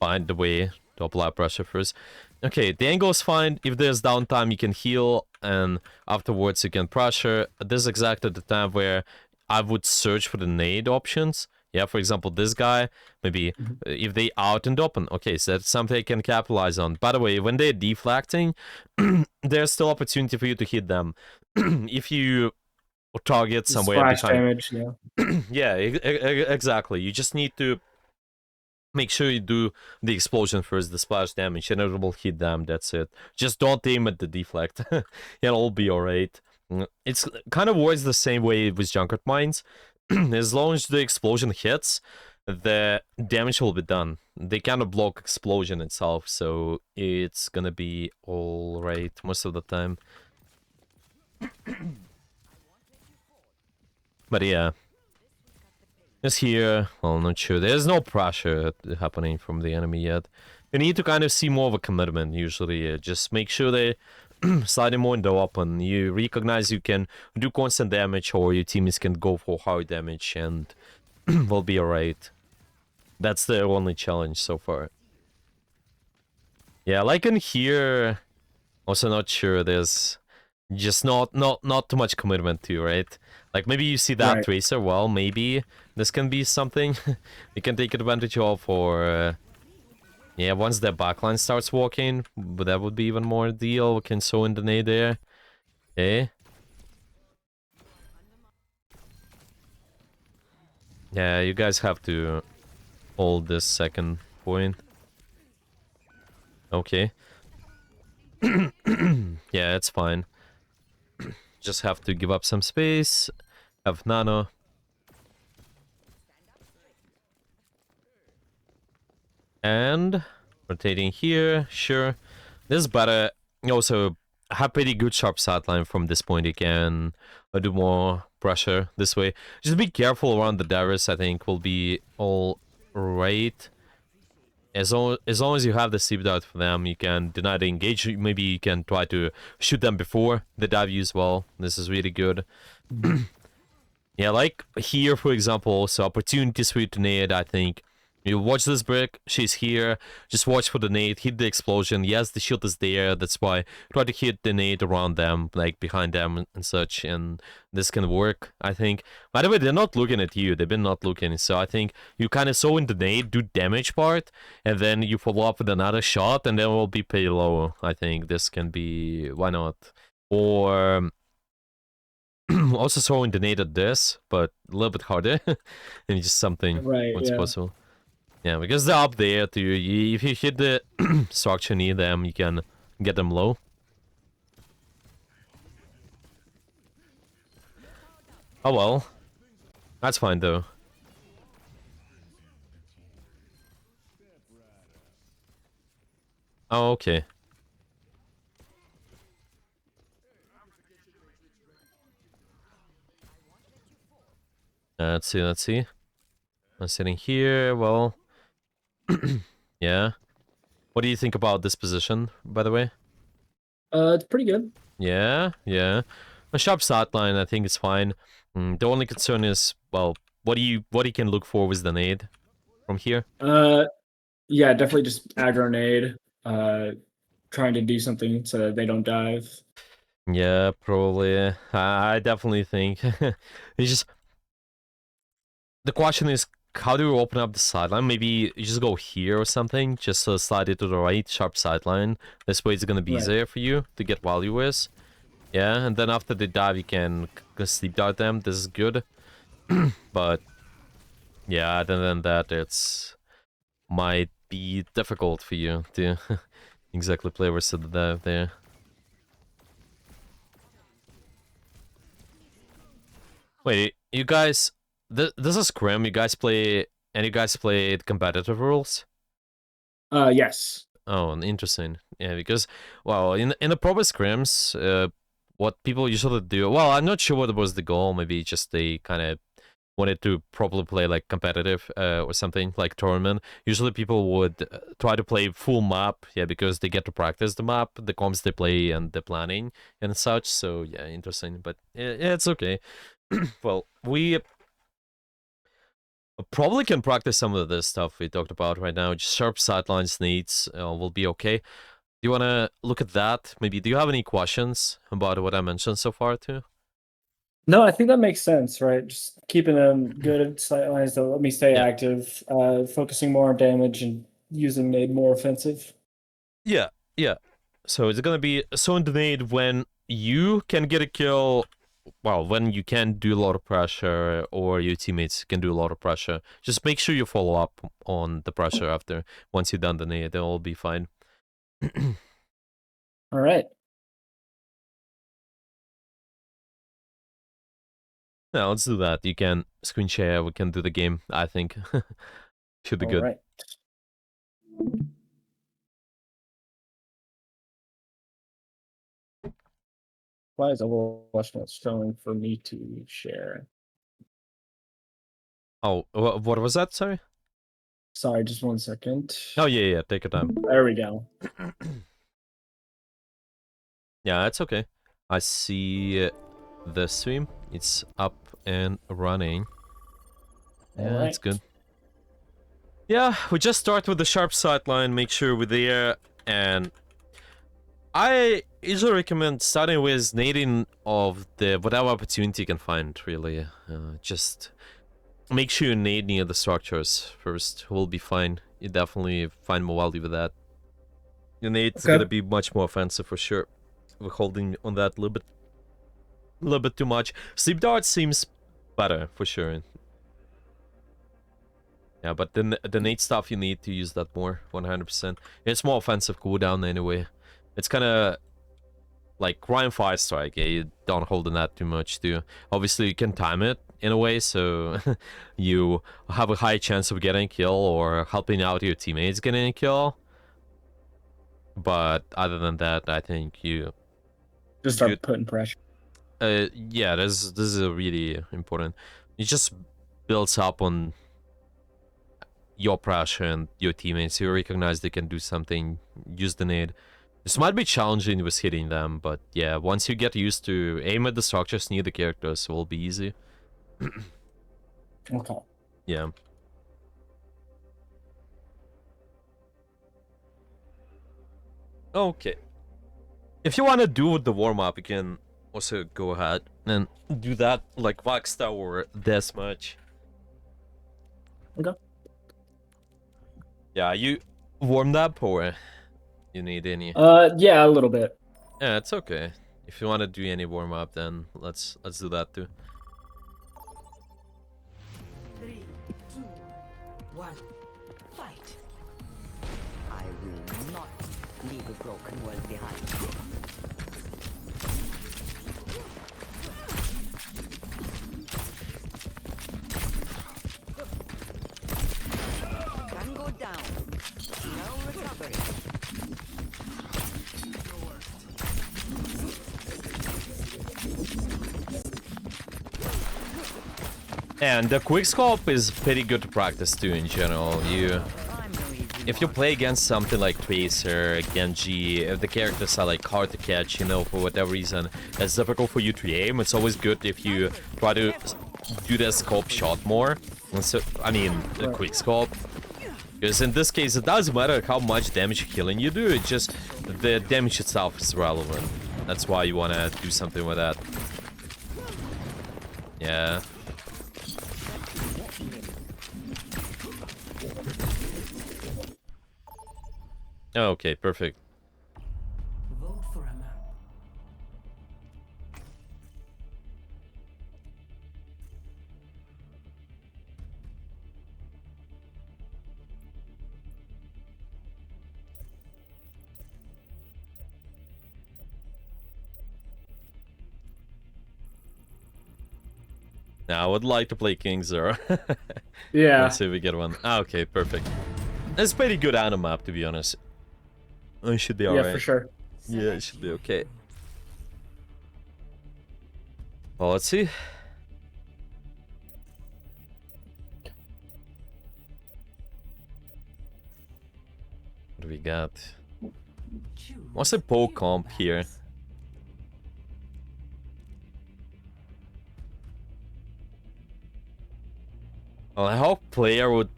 find the way to apply pressure first. Okay, the angle is fine. If there's downtime, you can heal, and afterwards you can pressure. This is exactly the time where I would search for the nade options. Yeah, for example, this guy, maybe if they out and open. Okay, so that's something I can capitalize on. By the way, when they're deflecting, there's still opportunity for you to hit them. If you target The somewhere splash behind. damage, yeah. Yeah, exactly. You just need to make sure you do the explosion first, the splash damage, and it will hit them, that's it. Just don't aim at the deflect. It'll be alright. It's kind of works the same way with Junkrat Mines. As long as the explosion hits, the damage will be done. They kind of block explosion itself, so it's gonna be alright most of the time. But yeah. Just here, well, not sure. There's no pressure happening from the enemy yet. You need to kind of see more of a commitment, usually. Just make sure they slightly more in the open. You recognize you can do constant damage, or your teammates can go for hard damage, and will be alright. That's the only challenge so far. Yeah, like in here, also not sure. There's just not too much commitment to, right? Like maybe you see that Right. tracer, well, maybe this can be something you can take advantage of, or yeah, once the backline starts walking, but that would be even more ideal. We can sow in the nade there. Okay. Yeah, you guys have to hold this second point. Okay. Yeah, it's fine. Just have to give up some space. Have nano. And rotating here, sure. This is better. Also, have pretty good sharp sideline from this point. You can do more pressure this way. Just be careful around the Darius, I think, will be all right. As long as you have the sleep dart for them, you can deny the engage. Maybe you can try to shoot them before the dive as well. This is really good. Yeah, like here, for example, so opportunities for you to nade, I think. You watch this brick, she's here, just watch for the nade, hit the explosion. Yes, the shield is there, that's why try to hit the nade around them, like behind them and such, and this can work, I think. By the way, they're not looking at you, they've been not looking, so I think you kind of sow in the nade, do damage part, and then you follow up with another shot, and then we'll be pretty low. I think this can be, why not? Or also throwing the nade at this, but a little bit harder, and just something Right, what's yeah. possible. Yeah, because they're up there too. If you hit the structure near them, you can get them low. Oh well. That's fine though. Oh, okay. Let's see, let's see. I'm sitting here, well... yeah. What do you think about this position, by the way? It's pretty good. Yeah, yeah. A sharp start line, I think it's fine. The only concern is, well, what you can look for with the nade from here? Yeah, definitely just aggro nade. Trying to do something so that they don't dive. Yeah, probably. I definitely think. It's just the question is, how do you open up the sideline? Maybe you just go here or something, just slide it to the right, sharp sideline. This way it's gonna be Right. easier for you to get value with. Yeah, and then after they dive, you can sleep dart them. This is good. But yeah, other than that, it's might be difficult for you to exactly play with the dive there. Wait, you guys, this is Scrim. You guys play, and you guys played competitive rules? Yes. Oh, interesting. Yeah, because well, in the proper scrims, what people usually do. Well, I'm not sure what was the goal. Maybe just they kind of wanted to properly play like competitive or something like tournament. Usually people would try to play full map, yeah, because they get to practice the map, the comps they play, and the planning and such. So yeah, interesting. But yeah, it's okay. Well, we probably can practice some of this stuff we talked about right now. Just sharp sidelines needs will be okay. Do you want to look at that? Maybe do you have any questions about what I mentioned so far too? No, I think that makes sense, right? Just keeping them good sightlines to let me stay Yeah. active, focusing more on damage and using nade more offensive. Yeah, yeah. So it's gonna be so in the nade when you can get a kill, well, when you can do a lot of pressure or your teammates can do a lot of pressure, just make sure you follow up on the pressure after. Once you're done the nade, they'll all be fine. All right. Now let's do that. You can screen share, we can do the game, I think. Should be All good. right. Why is Overwatch not showing for me to share? Oh, what was that? Sorry. Sorry, just 1 second. Oh yeah, yeah. Take your time. There we go. Yeah, it's okay. I see the stream. It's up and running. All Yeah, it's right. good. Yeah, we just start with the sharp sight line, make sure we're there, and I usually recommend starting with nading of the whatever opportunity you can find, really. Just make sure you nade near the structures first. We'll be fine. You definitely find more value with that. Your nade's Okay. gonna be much more offensive for sure. We're holding on that a little bit too much. Sleep dart seems better for sure. Yeah, but the nade stuff you need to use that more, 100%. It's more offensive cooldown anyway. It's kind of like Ryan Fire Strike. Yeah, you don't hold on that too much too. Obviously, you can time it in a way so you have a high chance of getting a kill or helping out your teammates getting a kill. But other than that, I think you Just should. start putting pressure. Yeah, this is a really important. It just builds up on your pressure and your teammates. You recognize they can do something, use the nade. This might be challenging with hitting them, but yeah, once you get used to aim at the structures near the characters, it will be easy. Okay. Yeah. Okay. If you want to do the warm-up, you can also go ahead and do that like Voxta or Deathmatch. Okay. Yeah, you warmed up or you need any? Yeah, a little bit. Yeah, it's okay. If you want to do any warm-up, then let's do that too. 3, 2, 1, fight! I will not leave a broken world behind. Can go down. No recovery. And the quickscope is pretty good to practice too in general. If you play against something like Tracer, Genji, if the characters are like hard to catch, you know, for whatever reason, it's difficult for you to aim. It's always good if you try to do the scope shot more. So, I mean, the quickscope. Because in this case, it doesn't matter how much damage killing you do, it's just the damage itself is relevant. That's why you want to do something with that. Yeah. Okay, perfect. Vote for a map. Now, I would like to play King Zero. Yeah. Let's see if we get one. Ah, okay, perfect. It's a pretty good Ana map, to be honest. It should be alright. Yeah, for sure. Yeah, it should be okay. Well, let's see. What do we got? What's the poke comp here? Well, I hope player would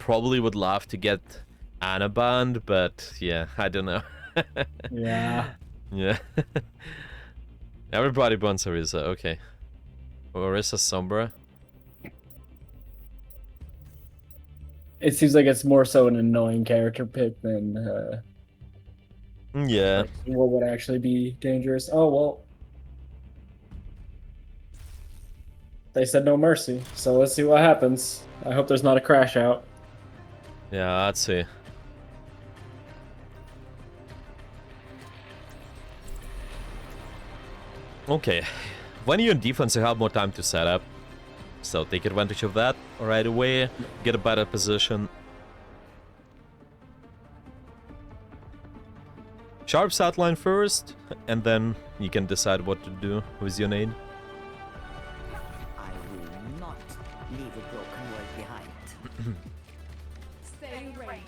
love to get Ana banned, but yeah, I don't know. Yeah. Yeah. Everybody wants Orisa, okay. Orisa Sombra. It seems like it's more so an annoying character pick than Yeah. like, what would actually be dangerous. Oh, well. They said no mercy, so let's see what happens. I hope there's not a crash out. Yeah, let's see. Okay. When you're in defense, you have more time to set up. So take advantage of that right away. Get a better position. Sharp set line first, and then you can decide what to do with your nade. I will not leave a broken world behind. Stay ready.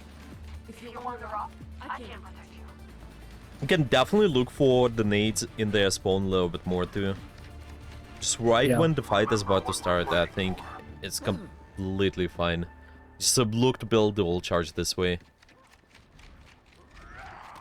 If you wander off, I can't protect you. You can definitely look for the nades in their spawn a little bit more too. Just right when the fight is about to start, I think it's completely fine. Just look to build the ult charge this way.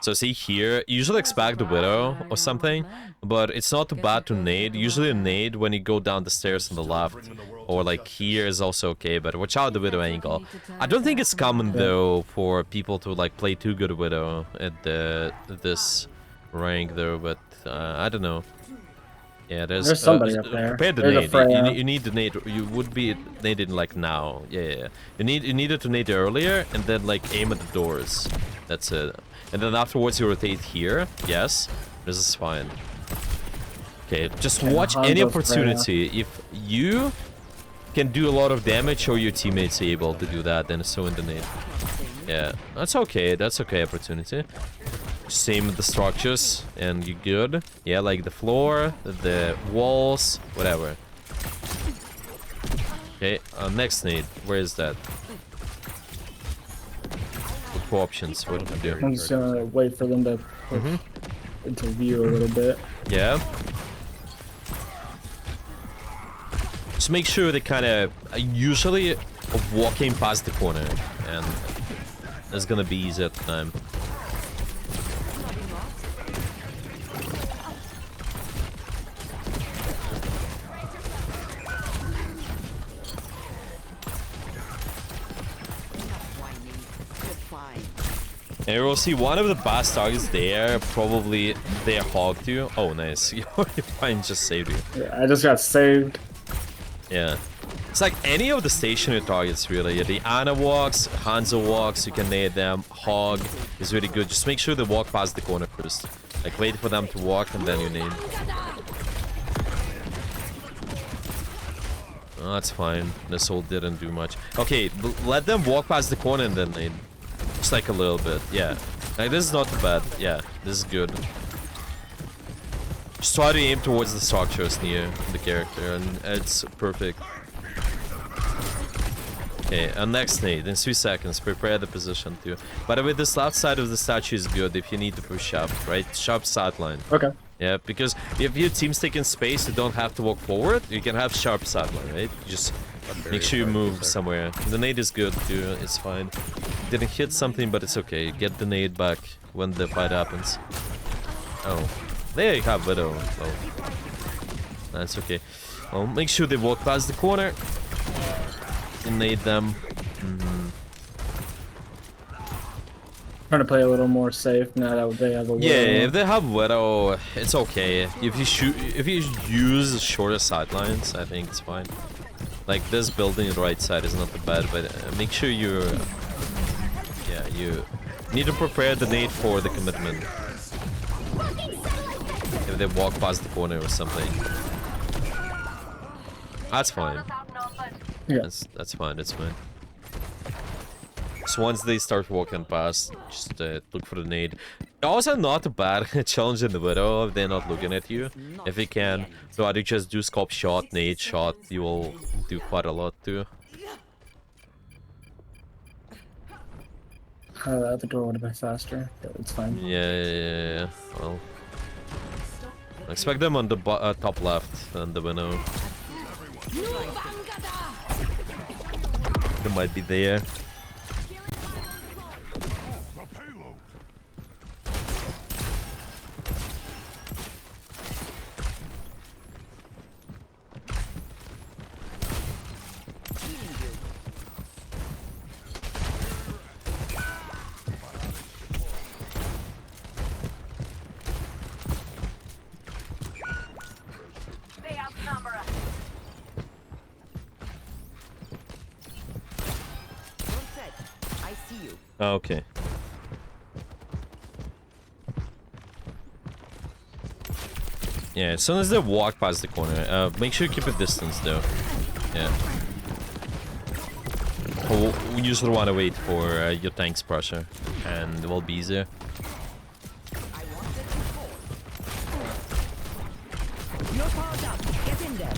So see here, you usually expect the Widow or something, but it's not too bad to nade. Usually a nade when you go down the stairs on the left, or like here is also okay, but watch out the Widow angle. I don't think it's common though for people to like play too good Widow at this rank though, but I don't know. Yeah, there's somebody up there. Prepare the There's a nade. Freya. You need the nade. You would be naded like now. Yeah. You needed to nade earlier and then like aim at the doors. That's it. And then afterwards you rotate here. Yes, this is fine. Okay, just watch any opportunity. If you can do a lot of damage or your teammates are able to do that, then so in the nade. Yeah, that's okay. That's okay opportunity. Same with the structures, and you're good. Yeah, like the floor, the walls, whatever. Okay, next nade. Where is that? Look for options. What do we do? I'm just gonna wait for them to interview a little bit. Yeah. Just make sure they kind of usually walking past the corner, and that's gonna be easy at the time. And you will see one of the best targets there, probably their hog too. Oh, nice. Your fine just saved you. Yeah, I just got saved. Yeah. It's like any of the stationary targets, really. Yeah, the Ana walks, Hanzo walks, you can nade them. Hog is really good. Just make sure they walk past the corner first. Like, wait for them to walk and then you nade. Oh, that's fine. This ult didn't do much. Okay, let them walk past the corner and then nade. Just like a little bit, yeah. Like, this is not too bad. Yeah, this is good. Just try to aim towards the structures near the character, and it's perfect. Okay, and next nade in 3 seconds. Prepare the position too. By the way, this left side of the statue is good if you need to push up, right? Sharp sideline. Okay. Yeah, because if your team's taking space, you don't have to walk forward. You can have sharp sideline, right? Just make sure you move somewhere. The nade is good too. It's fine. Didn't hit something, but it's okay. Get the nade back when the fight happens. Oh, there you have Widow. Oh, that's okay. Well, make sure they walk past the corner. Nade them. Trying to play a little more safe now that they have a Yeah, Widow. if they have Widow, it's okay. If you use shorter sidelines, I think it's fine. Like this building the right side is not too bad, but make sure you need to prepare the nade for the commitment. If they walk past the corner or something, that's fine. Yeah. That's fine. That's fine. So once they start walking past, just look for the nade. Also not a bad challenge in the Widow if they're not looking at you. If you can, so either just do scope shot, nade shot, you will do quite a lot too. The door would have been faster, but it's fine. Yeah. Well, expect them on the top left and the window. They might be there. Okay. Yeah, as soon as they walk past the corner, make sure you keep a distance though. Yeah. We usually want to wait for your tank's pressure, and it will be easier. You're powered up. Get in there.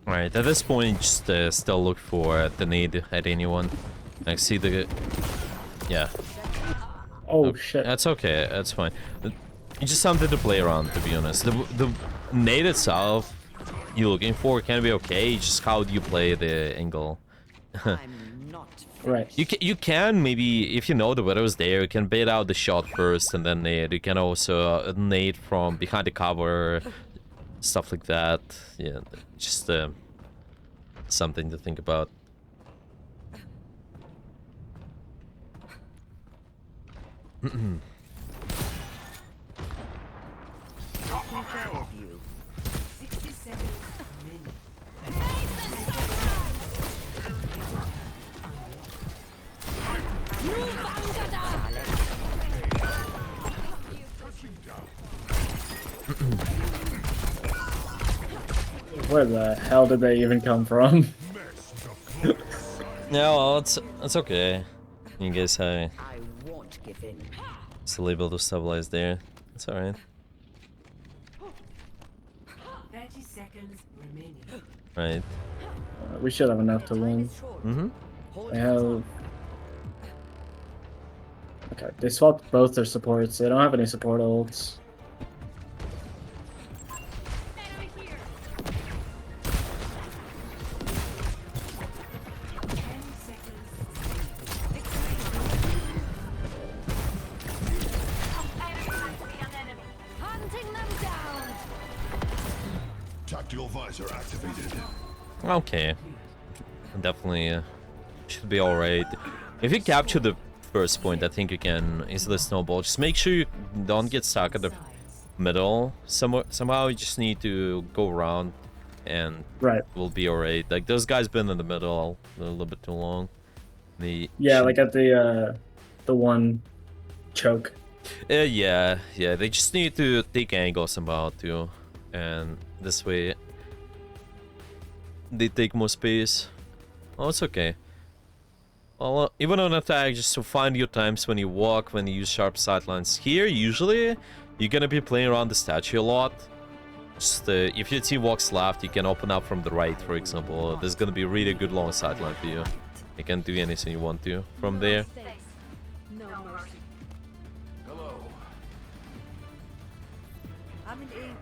Alright, at this point, just still look for the nade at anyone. I see the... Yeah. Oh, Okay. shit. That's okay, that's fine. It's just something to play around, to be honest. The nade itself you're looking for can be okay, just how do you play the angle. I'm not. Right. You can maybe, if you know the Widow's there, you can bait out the shot first and then nade. You can also nade from behind the cover, stuff like that. Yeah, just something to think about. You. 67 minutes. Where the hell did they even come from? Yeah, well, it's okay. You guys I won't give in. still able to stabilize there. It's alright. 30 seconds remaining. Right. We should have enough to win. Mm-hmm. They have... Okay, they swapped both their supports. They don't have any support ults. Tactical visor activated. Okay. Definitely should be alright. If you capture the first point, I think you can easily snowball. Just make sure you don't get stuck at the middle. Somehow you just need to go around and Right. we'll be alright. Like those guys been in the middle a little bit too long. They Yeah, should- like at the one choke. yeah, they just need to take angles somehow too, and this way they take more space. Oh, it's okay. Well, even on attack, just to find your times when you walk, when you use sharp sightlines. Here, usually, you're gonna be playing around the statue a lot. Just if your team walks left, you can open up from the right, for example. There's gonna be a really good long sideline for you. You can do anything you want to from there. No mercy. Hello. I'm in A.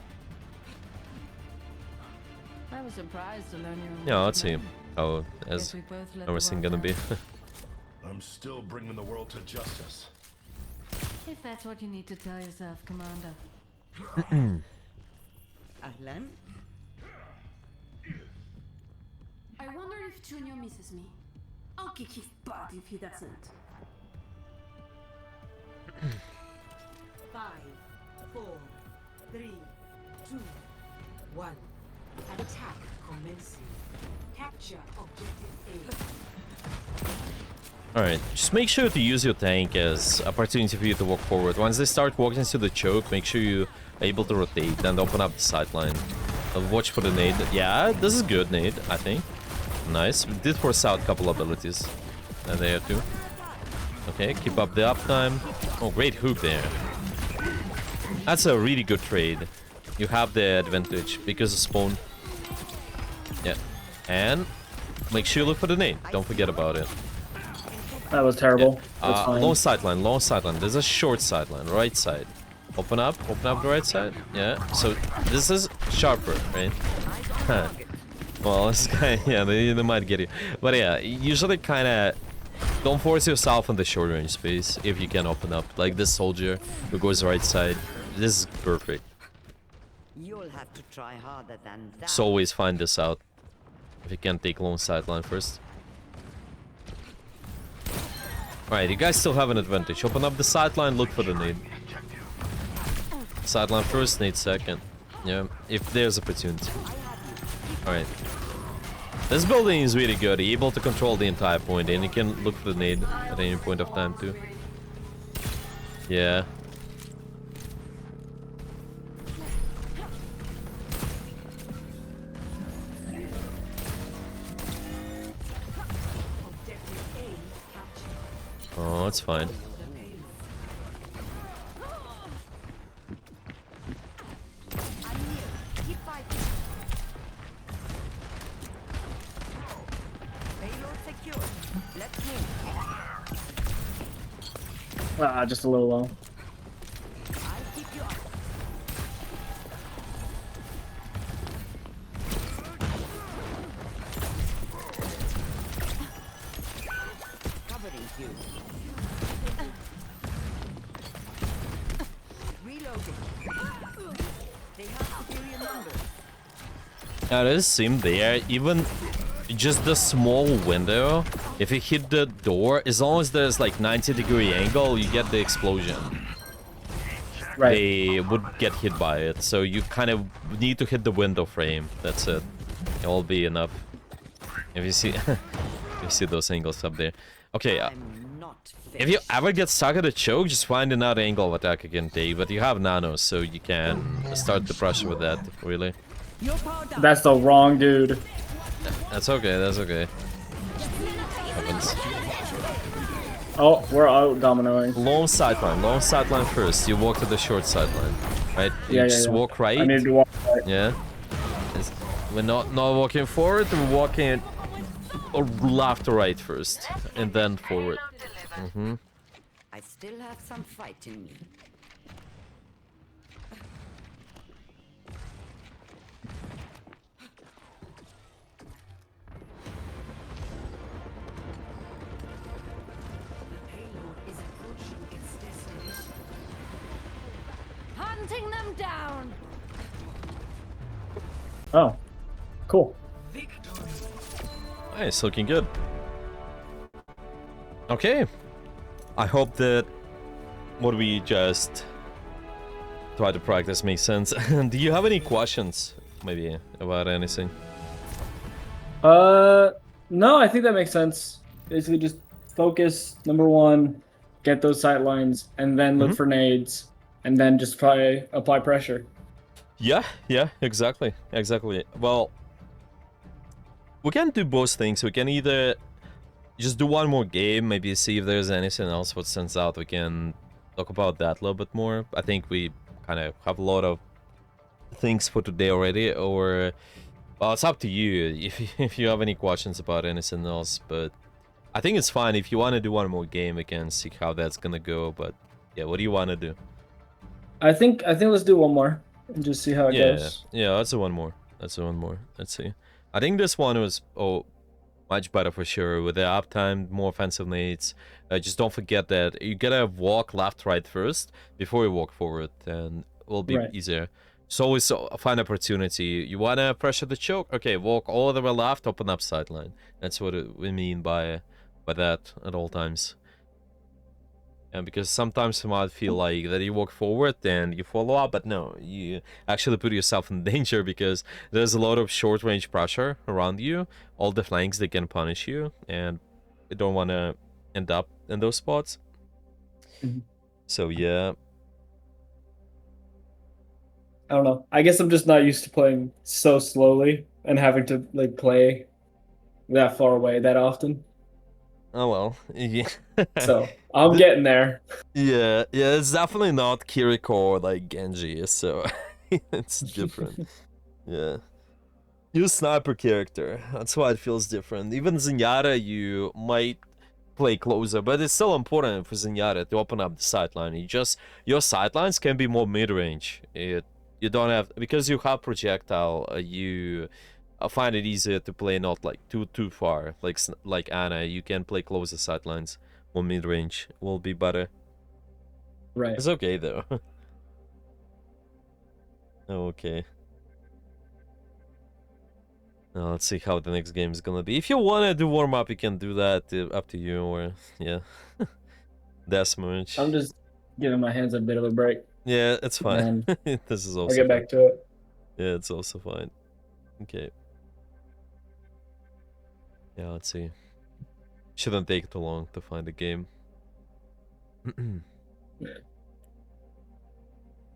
I was surprised to learn you. Yeah, let's see how Guess is we both let the everything world gonna be. down. I'm still bringing the world to justice. If that's what you need to tell yourself, Commander. Ahlan? I wonder if Junior misses me. I'll kick his butt if he doesn't. 5, 4, 3, 2, 1. Attack commencing. Capture objective A. Alright, just make sure to use your tank as opportunity for you to walk forward. Once they start walking to the choke, make sure you are able to rotate and open up the sideline. Watch for the nade. Yeah, this is good nade, I think. Nice. We did force out a couple abilities. There too. Okay, keep up the uptime. Oh, great hook there. That's a really good trade. You have the advantage because of spawn. Yeah. And make sure you look for the nade. Don't forget about it. That was terrible. That's fine. Long sideline, long sideline. There's a short sideline, right side. Open up the right side. Yeah. So this is sharper, right? Huh. Well, this guy, yeah, they might get you. But yeah, usually kind of don't force yourself on the short range space if you can open up. Like this soldier who goes right side. This is perfect. You'll have to try harder than that. Just always find this out. If you can take long sideline first. Alright, you guys still have an advantage. Open up the sideline, look for the nade. Sideline first, nade second. Yeah, if there's opportunity. Alright. This building is really good. You're able to control the entire point, and you can look for the nade at any point of time too. Yeah. Oh, that's fine. I'm here. Keep fighting. Payload secure. Let's move. Just a little low. I'll keep you up. Covering you. Reloading. They have superior numbers. Yeah, there's sim there. Even just the small window, if you hit the door, as long as there's like 90-degree angle, you get the explosion. Right. They would get hit by it, so you kind of need to hit the window frame. That's it. It will be enough. If you see, if you see those angles up there. Okay, I'm not if you finished. ever get stuck at a choke, just find another angle of attack you can take. But you have nanos, so you can start the pressure with that. Really, Your power down. That's the wrong dude. that's okay. That's okay. Happens. Oh, we're out dominoing. Long sideline first. You walk to the short sideline, right? You Yeah, just walk right. I need to walk right. Yeah. We're not walking forward. We're walking left to right first, and then forward. I still have some fight in me. Payload is approaching its destination. Hunting them down! Oh, cool. Nice, looking good. Okay. I hope that what we just tried to practice makes sense. Do you have any questions maybe about anything? No, I think that makes sense. Basically, just focus. Number one, get those sight lines, and then look for nades, and then just try apply pressure. Yeah, exactly. Well, we can do both things. We can either just do one more game, maybe see if there's anything else what stands out. We can talk about that a little bit more. I think we kind of have a lot of things for today already, or well, it's up to you if you have any questions about anything else. But I think it's fine if you want to do one more game. We can see how that's gonna go. But yeah, what do you want to do? I think let's do one more and just see how it Yeah, goes. let's do one more. Let's see. I think this one was much better for sure with the uptime, more offensive needs. Just don't forget that you gotta walk left, right first before you walk forward, and it will be Right. easier. It's always a fine opportunity. You wanna pressure the choke? Okay, walk all the way left, open up sideline. That's what we mean by that at all times. And because sometimes you might feel like that you walk forward and you follow up, but no, you actually put yourself in danger because there's a lot of short range pressure around you. All the flanks, they can punish you, and you don't want to end up in those spots. Mhm. So yeah. I don't know. I guess I'm just not used to playing so slowly and having to like play that far away that often. Oh well. Yeah. So I'm getting there. Yeah, it's definitely not Kiriko or like Genji, so it's different. Yeah. You sniper character. That's why it feels different. Even Zenyatta, you might play closer, but it's still important for Zenyatta to open up the sideline. Your sidelines can be more mid-range. You don't have, because you have projectile. You find it easier to play not like too far. Like Ana, you can play closer sidelines. More mid-range will be better. Right. It's okay though. Okay. Now let's see how the next game is gonna be. If you wanna do warm up, you can do that. Up to you. Or yeah, deathmatch. I'm just giving my hands a bit of a break, Yeah, it's fine. and This is I'll also get fine. back to it. Yeah, it's also fine. Okay. Yeah, let's see. Shouldn't take too long to find a game. I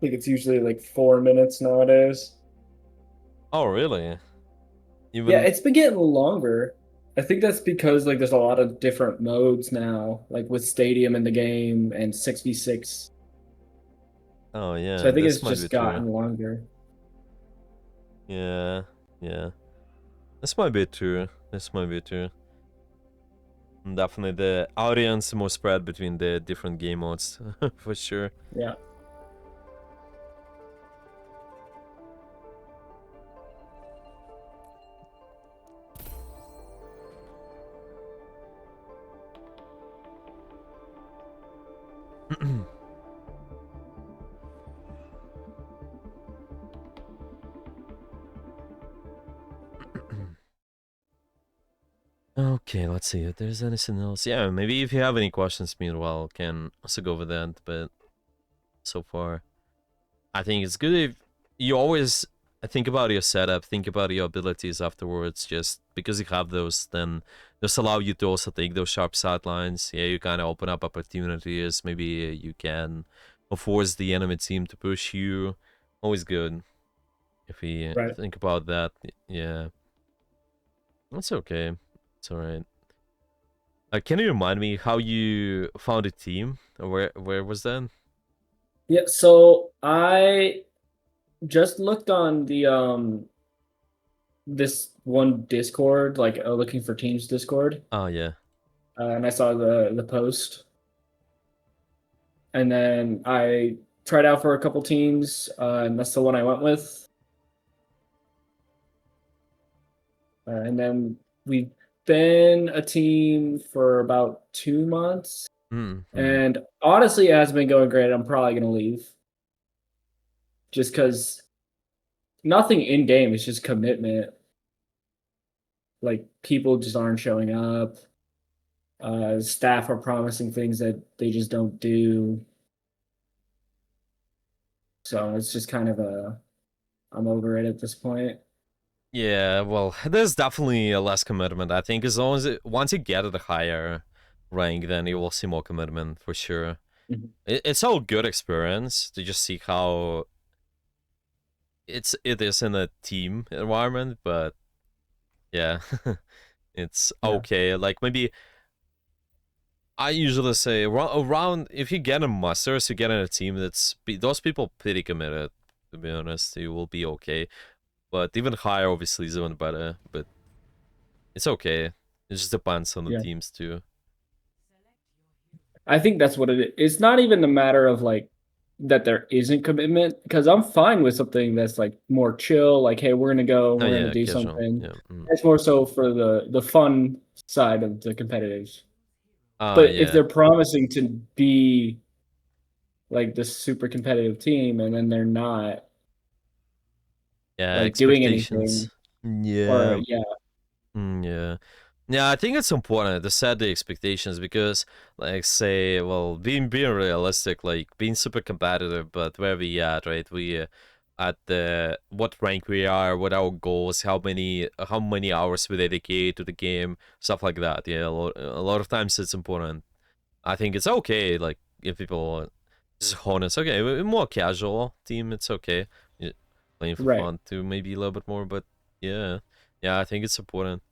think it's usually like 4 minutes nowadays. Oh, really? Even Yeah, it's been getting longer. I think that's because like there's a lot of different modes now, like with Stadium in the game and 6v6. oh yeah, So I think this it's might be just true. gotten longer. Yeah. This might be true. Definitely the audience more spread between the different game modes, for sure. Yeah. Okay, let's see if there's anything else. Yeah, maybe if you have any questions meanwhile, can also go over that, but so far I think it's good if you always think about your setup, think about your abilities afterwards, just because you have those, then just allow you to also take those sharp sidelines. Yeah, you kind of open up opportunities, maybe you can force the enemy team to push you. Always good if we Right. think about that. Yeah, that's okay. It's alright. Can you remind me how you found a team? Where was that? Yeah, so I just looked on the this one Discord, like looking for teams Discord, Oh yeah. and I saw the post, and then I tried out for a couple teams, and that's the one I went with. And then we've been a team for about 2 months, Mm-hmm. and honestly, it hasn't been going great. I'm probably gonna leave just because nothing in game is just commitment. Like people just aren't showing up. Staff are promising things that they just don't do. So it's just kind of a I'm over it at this point. Yeah, well, there's definitely a less commitment. I think as long as once you get at a higher rank, then you will see more commitment for sure. Mhm. It's all good experience to just see how it is in a team environment, but yeah, it's Yeah. okay. Like maybe I usually say around if you get a masters, you get in a team those people pretty committed. To be honest, you will be okay. But even higher, obviously, is even better. But it's okay. It just depends on the Yeah. teams too. I think that's what it is. It's not even a matter of like that there isn't commitment because I'm fine with something that's like more chill. Like, hey, we're gonna go, Oh we're gonna yeah, do casual. something. Yeah. Mm. It's more so for the fun side of the competitives. Ah, But if yeah. they're promising to be like this super competitive team and then they're not Yeah, like doing anything expectations. or Yeah. yeah, Yeah. Yeah, I think it's important to set the expectations because, like, say, well, being realistic, like being super competitive, but where we at, right? We at the what rank we are, what our goals, how many hours we dedicate to the game, stuff like that. Yeah, a lot of times it's important. I think it's okay, like if people just honest, okay, more casual team, it's okay. Yeah, playing for right. fun too, maybe a little bit more, but yeah, yeah, I think it's important.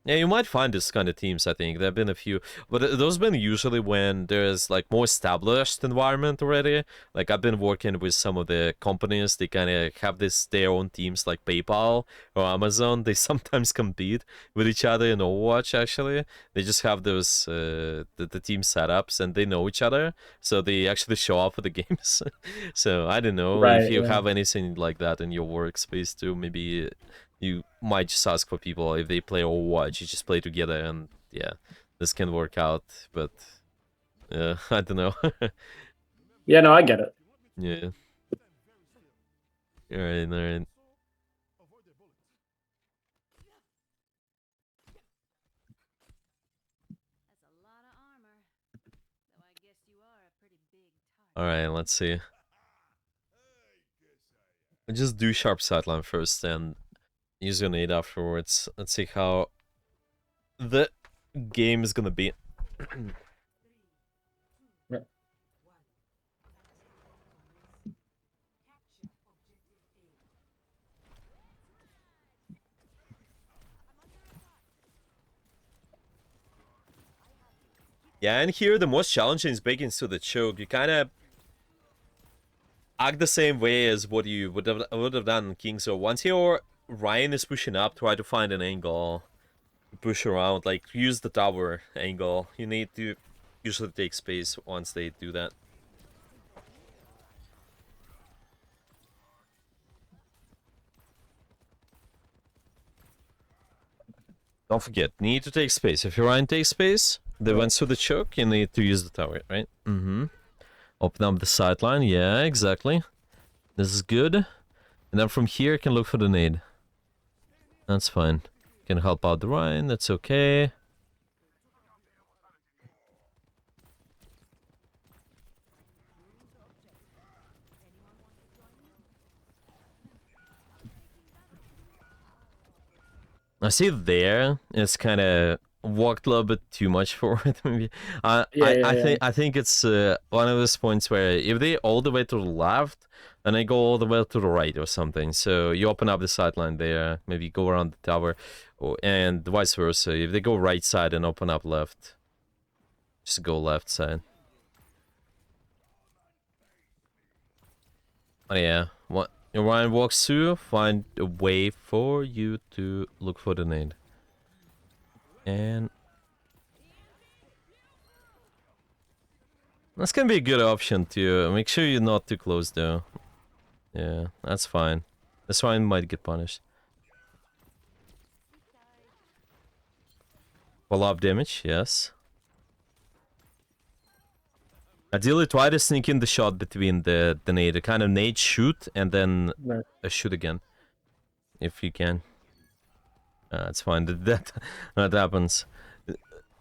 Yeah, you might find this kind of teams, I think. There have been a few, but those been usually when there's like more established environment already. Like I've been working with some of the companies, they kind of have their own teams like PayPal or Amazon. They sometimes compete with each other in Overwatch actually. They just have those the team setups and they know each other, so they actually show up for the games. So I don't know if Right. you Yeah. have anything like that in your workspace too, maybe you might just ask for people if they play Overwatch, you just play together, and yeah, this can work out. But I don't know. Yeah, no, I get it. Yeah. All right. All right. That's a lot of armor. Though I guess you are a pretty big target. All right. Let's see. I'll just do sharp sideline first, and use your nade afterwards. Let's see how the game is gonna be. Yeah. Yeah, and here the most challenging is breaking through the choke. You kind of act the same way as what you would have done in King. So once your Ryan is pushing up, try to find an angle, push around, like use the tower angle. You need to usually take space once they do that. Don't forget, need to take space. If your Ryan takes space, they went through the choke, you need to use the tower, right? Mm-hmm. Open up the sideline, yeah, exactly. This is good. And then from here, you can look for the nade. That's fine. Can help out the Ryan, that's okay. I see there, it's kind of walked a little bit too much forward. Maybe Yeah, yeah, yeah. I think it's one of those points where if they all the way to the left, then they go all the way to the right or something. So you open up the sideline there, maybe go around the tower, and vice versa. If they go right side and open up left, just go left side. Oh yeah, what? Ryan walks through, find a way for you to look for the nade. And that's gonna be a good option too. Make sure you're not too close though. Yeah, that's fine. This one might get punished. Follow-up damage, yes. Ideally, try to sneak in the shot between the nade. Kind of nade shoot and then Right. shoot again. If you can. It's fine. That happens.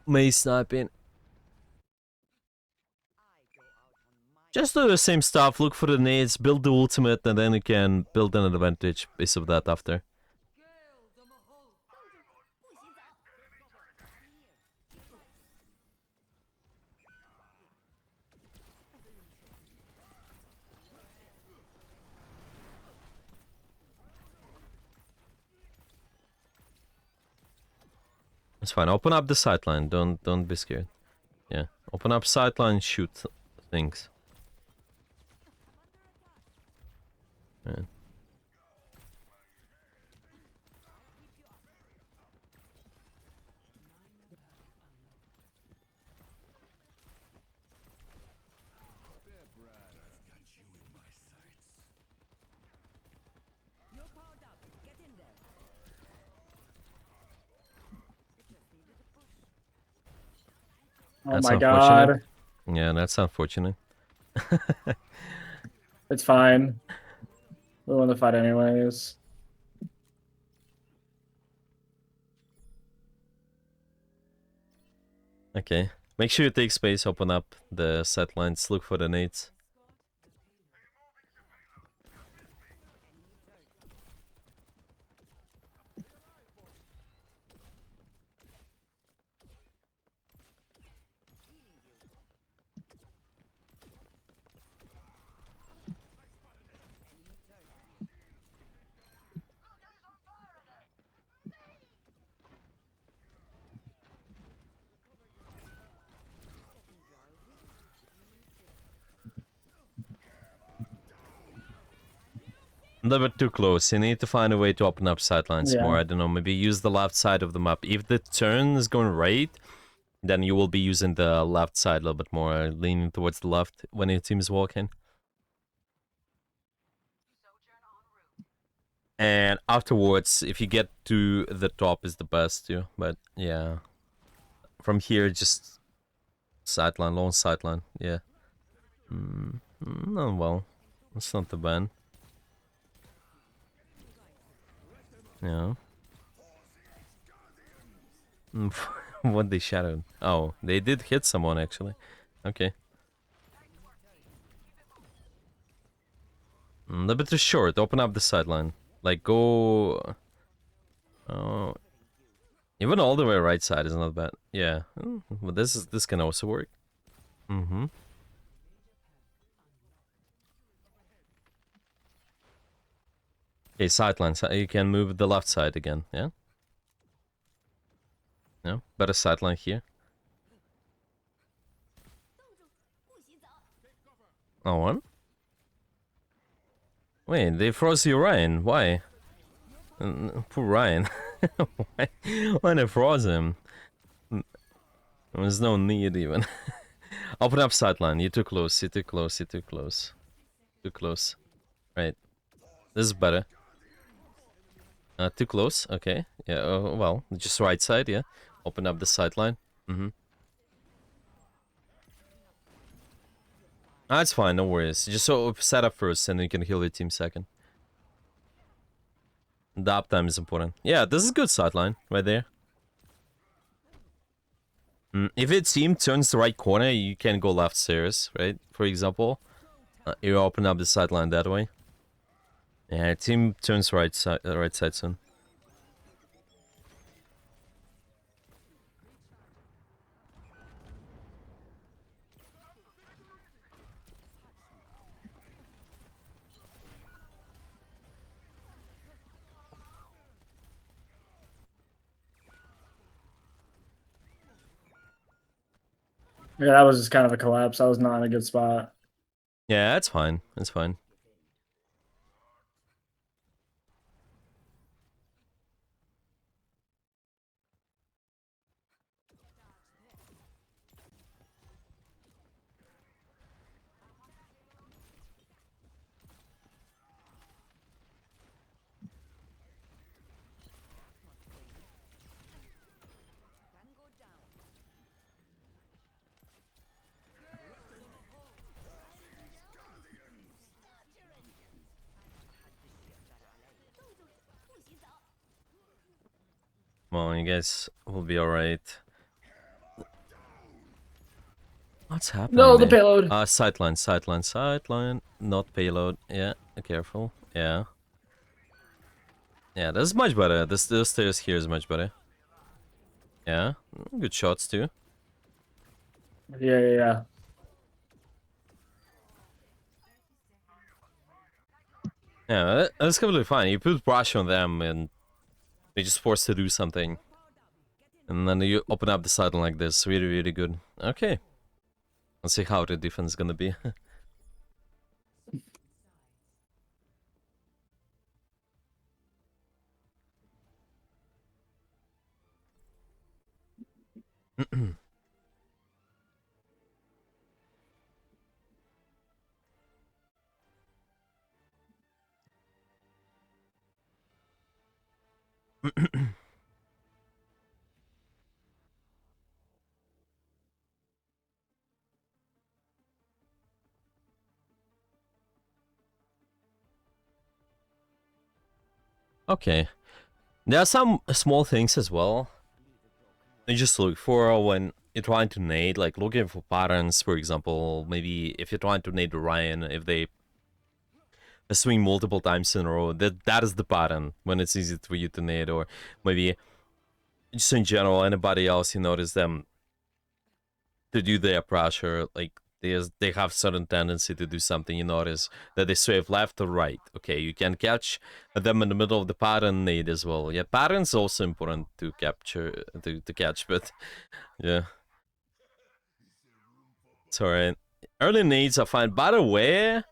May sniping. I go out on my Just do the same stuff, look for the nades, build the ultimate, and then you can build an advantage based of that after. It's fine. Open up the sideline. Don't be scared. Yeah. Open up sideline, shoot things. Yeah. Oh That's my unfortunate. god. Yeah, that's unfortunate. It's fine. We won the fight anyways. Okay. Make sure you take space, open up the sidelines, look for the nades. A little bit too close. You need to find a way to open up sidelines more. Yeah. I don't know, maybe use the left side of the map. If the turn is going right, then you will be using the left side a little bit more, leaning towards the left when your team is walking. And afterwards, if you get to the top is the best too. But yeah. From here, just sideline, long sideline. Yeah. Oh, well. That's not the bad. Yeah. What they shadowed. Oh, they did hit someone actually. Okay. A little bit too short. Open up the sideline. Like go. Oh. Even all the way right side is not bad. Yeah. But this can also work. Mm-hmm. Okay, sideline. So you can move the left side again. Yeah. No, better sideline here. Oh, one. Wait, they froze you, Ryan. Why? Poor Ryan. Why they froze him? There's no need even. Open up sideline. You're too close. You're too close. You're too close. Too close. Right. This is better. Too close. Okay. Yeah. Well, just right side. Yeah. Open up the sideline. That's fine. No worries. Just so set up first, and then you can heal your team second. The uptime is important. Yeah, this is good sideline right there. If your team turns the right corner, you can go left stairs, right? For example, you open up the sideline that way. Yeah, team turns right side soon. Yeah, that was just kind of a collapse. I was not in a good spot. Yeah, that's fine. That's fine. Well, you guys will be alright. What's happening? No, the there? payload. Sightline, not payload. Yeah, careful. Yeah. Yeah, this is much better. This stairs here is much better. Yeah, good shots too. Yeah. Yeah, that's completely fine. You put pressure on them and they just forced to do something. And then you open up the sideline like this. Really, really good. Okay. Let's see how the defense is gonna be. Okay. There are some small things as well. You just look for when you're trying to nade, like looking for patterns, for example. Maybe if you're trying to nade Orion, if they swing multiple times in a row, that is the pattern when it's easy for you to nade. Or maybe just in general, anybody else, you notice them to do their pressure, like they have certain tendency to do something. You notice that they swerve left or right. Okay, you can catch them in the middle of the pattern nade as well. Yeah, patterns also important to capture to catch, but yeah, it's alright. Early nades are fine. By the way,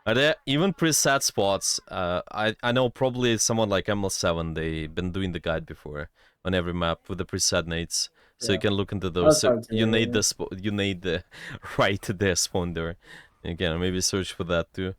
are there even preset spots? I know probably someone like ML7, they've been doing the guide before on every map with the preset nades. So you Yeah. can look into That's those. So fine you too, need yeah. you need the right there spawn there. Again, maybe search for that too.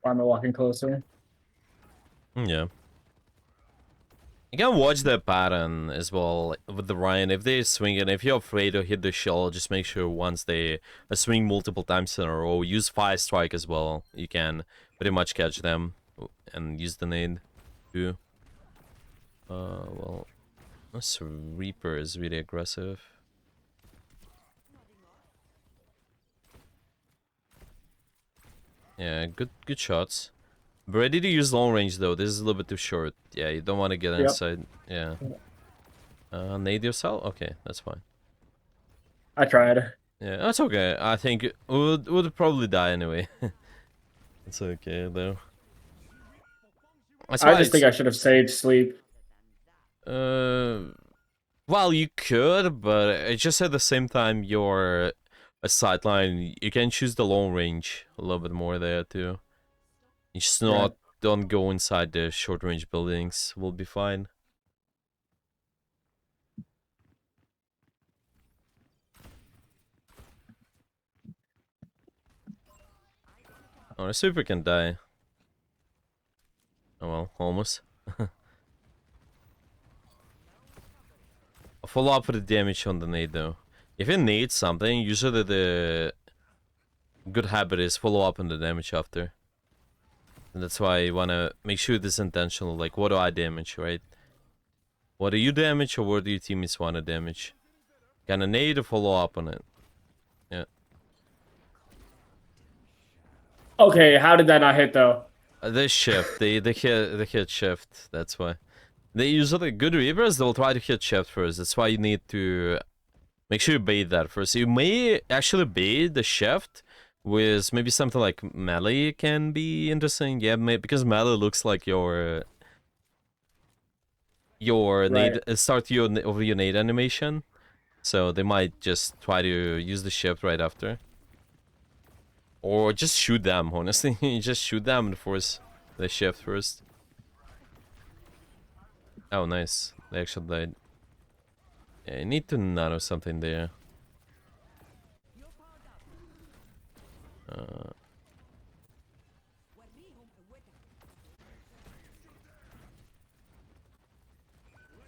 Why am I walking closer? Yeah. You can watch the pattern as well with the Ryan. If they swing it, if you're afraid to hit the shell, just make sure once they swing multiple times in a row, use Fire Strike as well. You can pretty much catch them and use the nade too. Well, this Reaper is really aggressive. Yeah, good shots. Be ready to use long range though. This is a little bit too short. Yeah, you don't want to get Yep. inside. Yeah. Nade yourself? Okay, that's fine. I tried. Yeah, that's okay. I think it would probably die anyway. It's okay though. That's I why just think I should have saved sleep. well, you could, but it's just at the same time you're a sideline. You can choose the long range a little bit more there too. You just not don't go inside the short range buildings. We'll be fine. Oh, the super can die. Oh well, almost. I'll follow up with the damage on the nade though. If it needs something, usually the good habit is follow up on the damage after. And that's why you wanna make sure this intentional, like what do I damage, right? What do you damage or what do your teammates wanna damage? Can a nade or follow up on it? Yeah. Okay, how did that not hit though? They shift, they hit shift, that's why. They usually good reapers, they'll try to hit shift first. That's why you need to make sure you bait that first. You may actually bait the shift with maybe something like melee can be interesting. Yeah, because melee looks like your nade start over your nade animation. So they might just try to use the shift right after. Or just shoot them, honestly. You just shoot them and force the shift first. Oh, nice. They actually died. Yeah, I need to nano something there.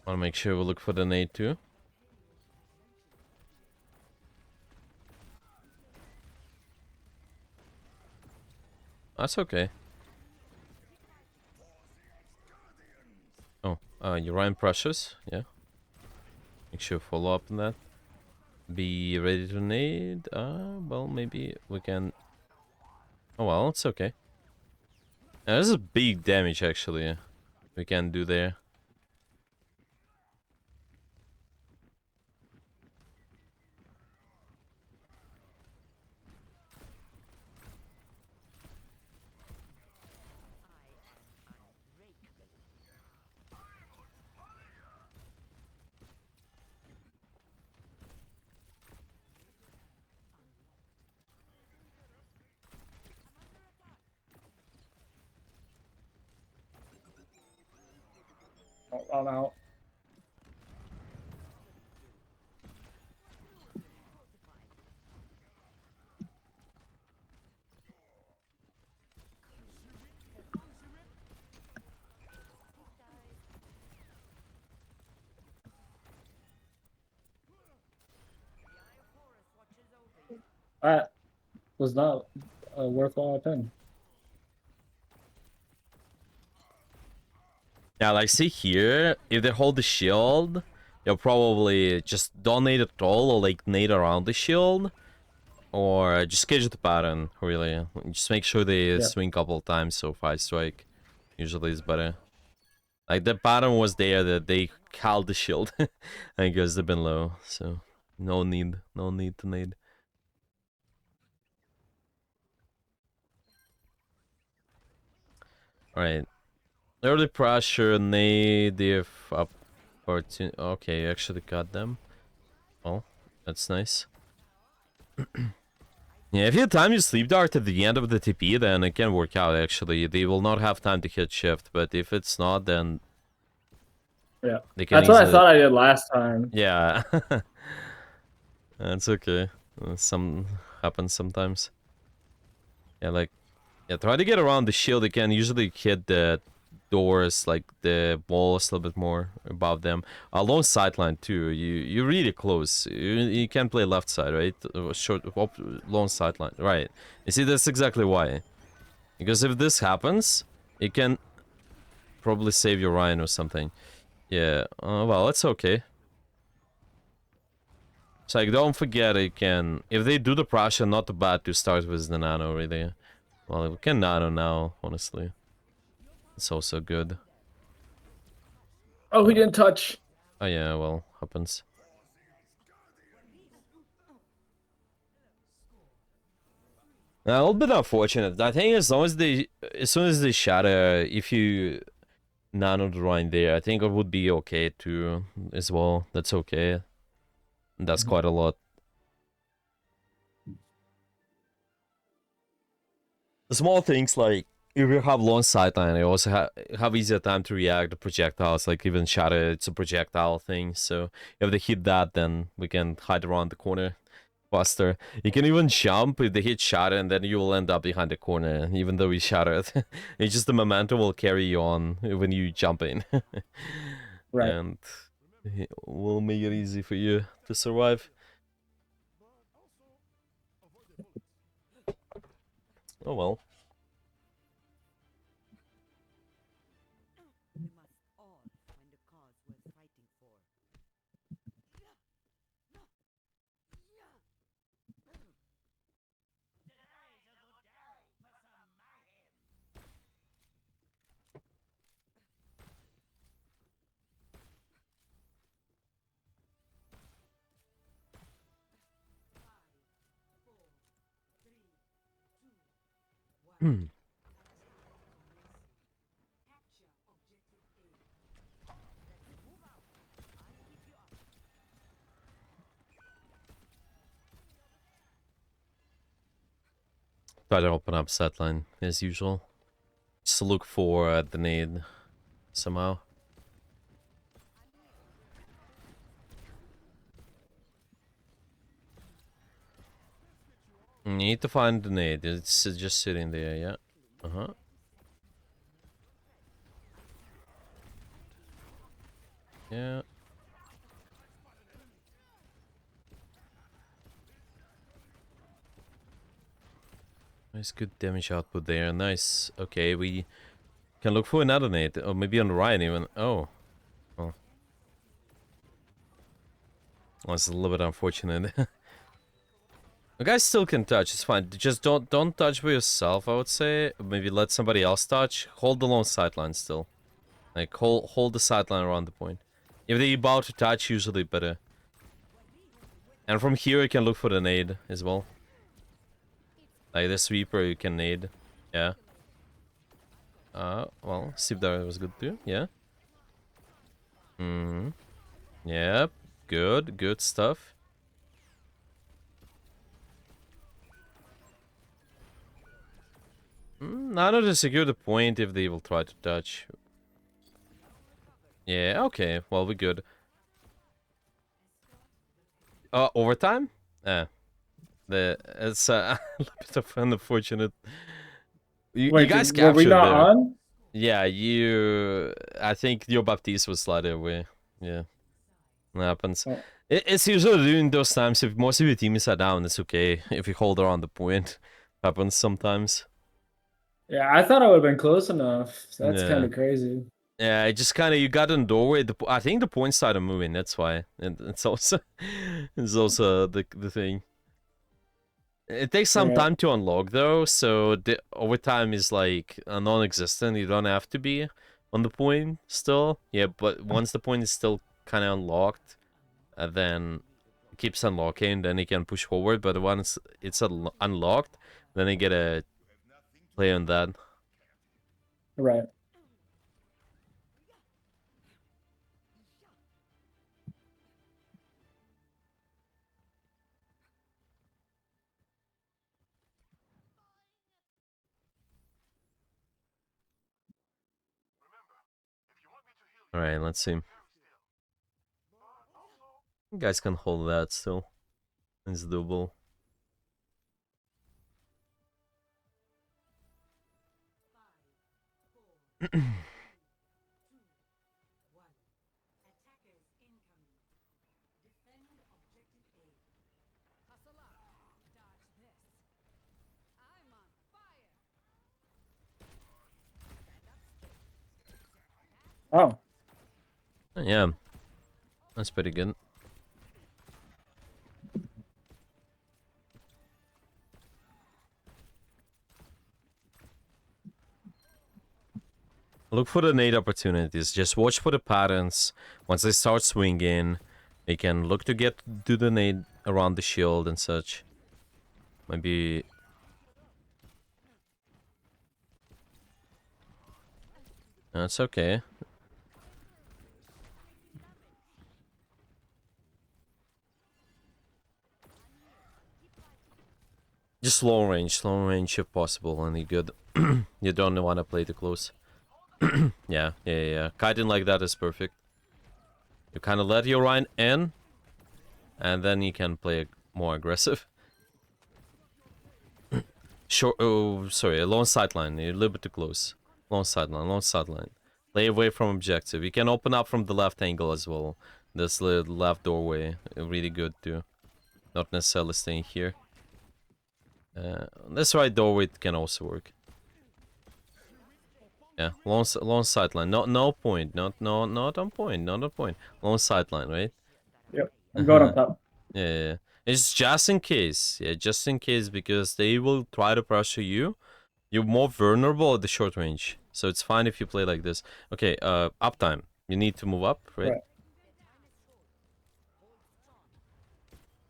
Want to make sure we look for the nade too. That's okay. Oh, Urian Precious, yeah. Make sure follow up on that. Be ready to nade. Well, maybe we can. Oh well, it's okay. This is big damage actually. We can do there. I'm out. That was not a worthwhile pen. Yeah, like see here, if they hold the shield, they'll probably just don't nade at all or like nade around the shield. Or just cage the pattern, really. Just make sure they swing a couple times so 5 strike usually is better. Like the pattern was there that they held the shield. I guess they've been low, so no need to nade. Alright. Early pressure, nade if up opportunity. Okay, you actually got them. Oh, that's nice. Yeah, if you have time to sleep dart at the end of the TP, then it can work out actually. They will not have time to hit shift, but if it's not, then Yeah. they can That's what I easily... thought I did last time. Yeah. That's okay. Some happens sometimes. Yeah, like, yeah, try to get around the shield. You can usually hit the doors, like the walls a little bit more above them. Along sideline too. You're really close. You can't play left side, right? Short, long sideline, right? You see, that's exactly why. Because if this happens, you can probably save your Ryan or something. Yeah. Well, it's okay. So like, don't forget you can, if they do the pressure, not too bad to start with the nano really. Well, we can nano now, honestly. It's also good. Oh, he didn't touch. Oh yeah, well, happens. A little bit unfortunate. I think as soon as they shatter, if you nano the Ryan there, I think it would be okay too, as well. That's okay. That's quite a lot. Small things like if you have long sideline, you also have easier time to react to projectiles. Like even shatter, it's a projectile thing. So if they hit that, then we can hide around the corner faster. You can even jump if they hit shatter, and then you will end up behind the corner, even though we shattered. It's just the momentum will carry you on when you jump in, Right. and it will make it easy for you to survive. Oh well. We must all find a cause worth fighting for. Try to open up set line as usual. Just look for the nade somehow. Need to find the nade. It's just sitting there, yeah. Uh-huh. Yeah. Nice, good damage output there. Nice. Okay, we can look for another nade. Or maybe on the right even. Oh. Well. That's a little bit unfortunate. The guys still can touch, it's fine. Just don't touch by yourself, I would say. Maybe let somebody else touch. Hold the long sideline still. Like, hold the sideline around the point. If they about to touch, usually better. And from here, you can look for the nade as well. Like the sweeper, you can nade. Yeah. Well, Sivdar was good too. Yeah. Yep. Good stuff. Nano to secure the point if they will try to touch. Yeah, okay. Well, we're good. Overtime? It's a little bit of unfortunate. You Wait, guys were we captured not there. on? Yeah, I think your Baptiste was slightly away. Yeah. It happens. Oh. It's usually during those times, if most of your teammates are down, it's okay. If you hold around the point. Happens sometimes. Yeah, I thought I would have been close enough. That's Yeah. kind of crazy. Yeah, it just kind of, you got in the doorway. I think the point started moving, that's why. And it's also, the thing. It takes some Yeah. time to unlock though, so the overtime is like non-existent. You don't have to be on the point still. Yeah, but once the point is still kind of unlocked, then it keeps unlocking, then you can push forward. But once it's unlocked, then you get a play on that. Right. Alright, let's see. You guys can hold that still. It's doable. Oh. Yeah, that's pretty good. Look for the nade opportunities. Just watch for the patterns. Once they start swinging, you can look to get do the nade around the shield and such. Maybe. That's okay. Just long range if possible, and you're good. You don't want to play too close. Yeah. Kiting like that is perfect. You kind of let your Rhine in, and then you can play more aggressive. Short. Oh, sorry. A long sideline. You're a little bit too close. Long sideline. Play away from objective. You can open up from the left angle as well. This left doorway, really good too. Not necessarily staying here. This right doorway can also work. Yeah, long sideline. No point. Not on point. Not on point. Long sideline, right? Yep. I'm going up top. Yeah. It's just in case. Yeah, just in case, because they will try to pressure you. You're more vulnerable at the short range. So it's fine if you play like this. Okay, uptime. You need to move up, right?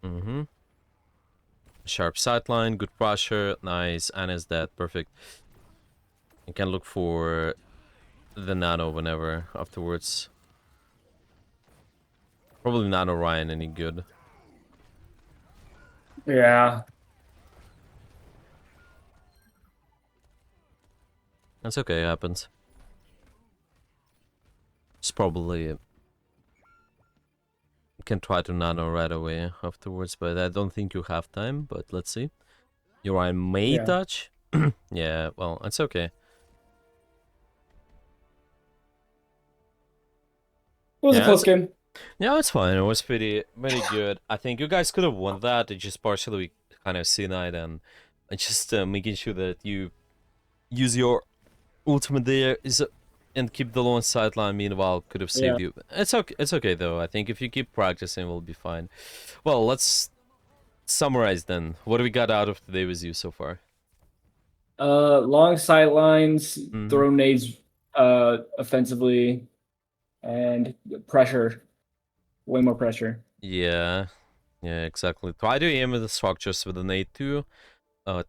Right. Sharp sideline, good pressure, nice. Anna's dead, perfect. You can look for the nano whenever afterwards. Probably nano Ryan any good. Yeah. That's okay, it happens. It's probably you can try to nano right away afterwards, but I don't think you have time, but let's see. You're right, may Yeah. touch? Yeah, well, it's okay. It was a Yeah, close game. yeah, it's fine. It was pretty good. I think you guys could have won that. It's just partially kind of C-night and just making sure that you use your ultimate there and keep the lone sideline. Meanwhile, could have Yeah. saved you. It's okay. It's okay though. I think if you keep practicing, we'll be fine. Well, let's summarize then. What do we got out of today with you so far? Long sidelines, Mhm. throw nades offensively, and pressure. Way more pressure. Yeah, yeah, exactly. Try to aim at the structures with the nade too.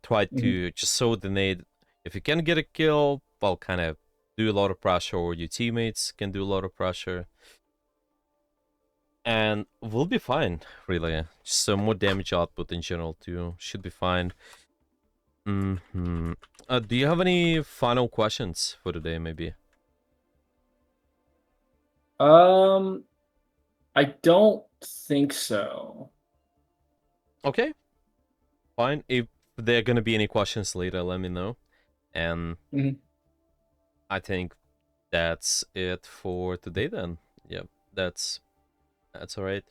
Try to just so the nade. If you can get a kill, well, kind of do a lot of pressure, or your teammates can do a lot of pressure, and we'll be fine. Really, just some more damage output in general too. Should be fine. Do you have any final questions for today? Maybe. I don't think so. Okay, fine. If there are gonna be any questions later, let me know. And Mhm. I think that's it for today then. Yeah, that's all right.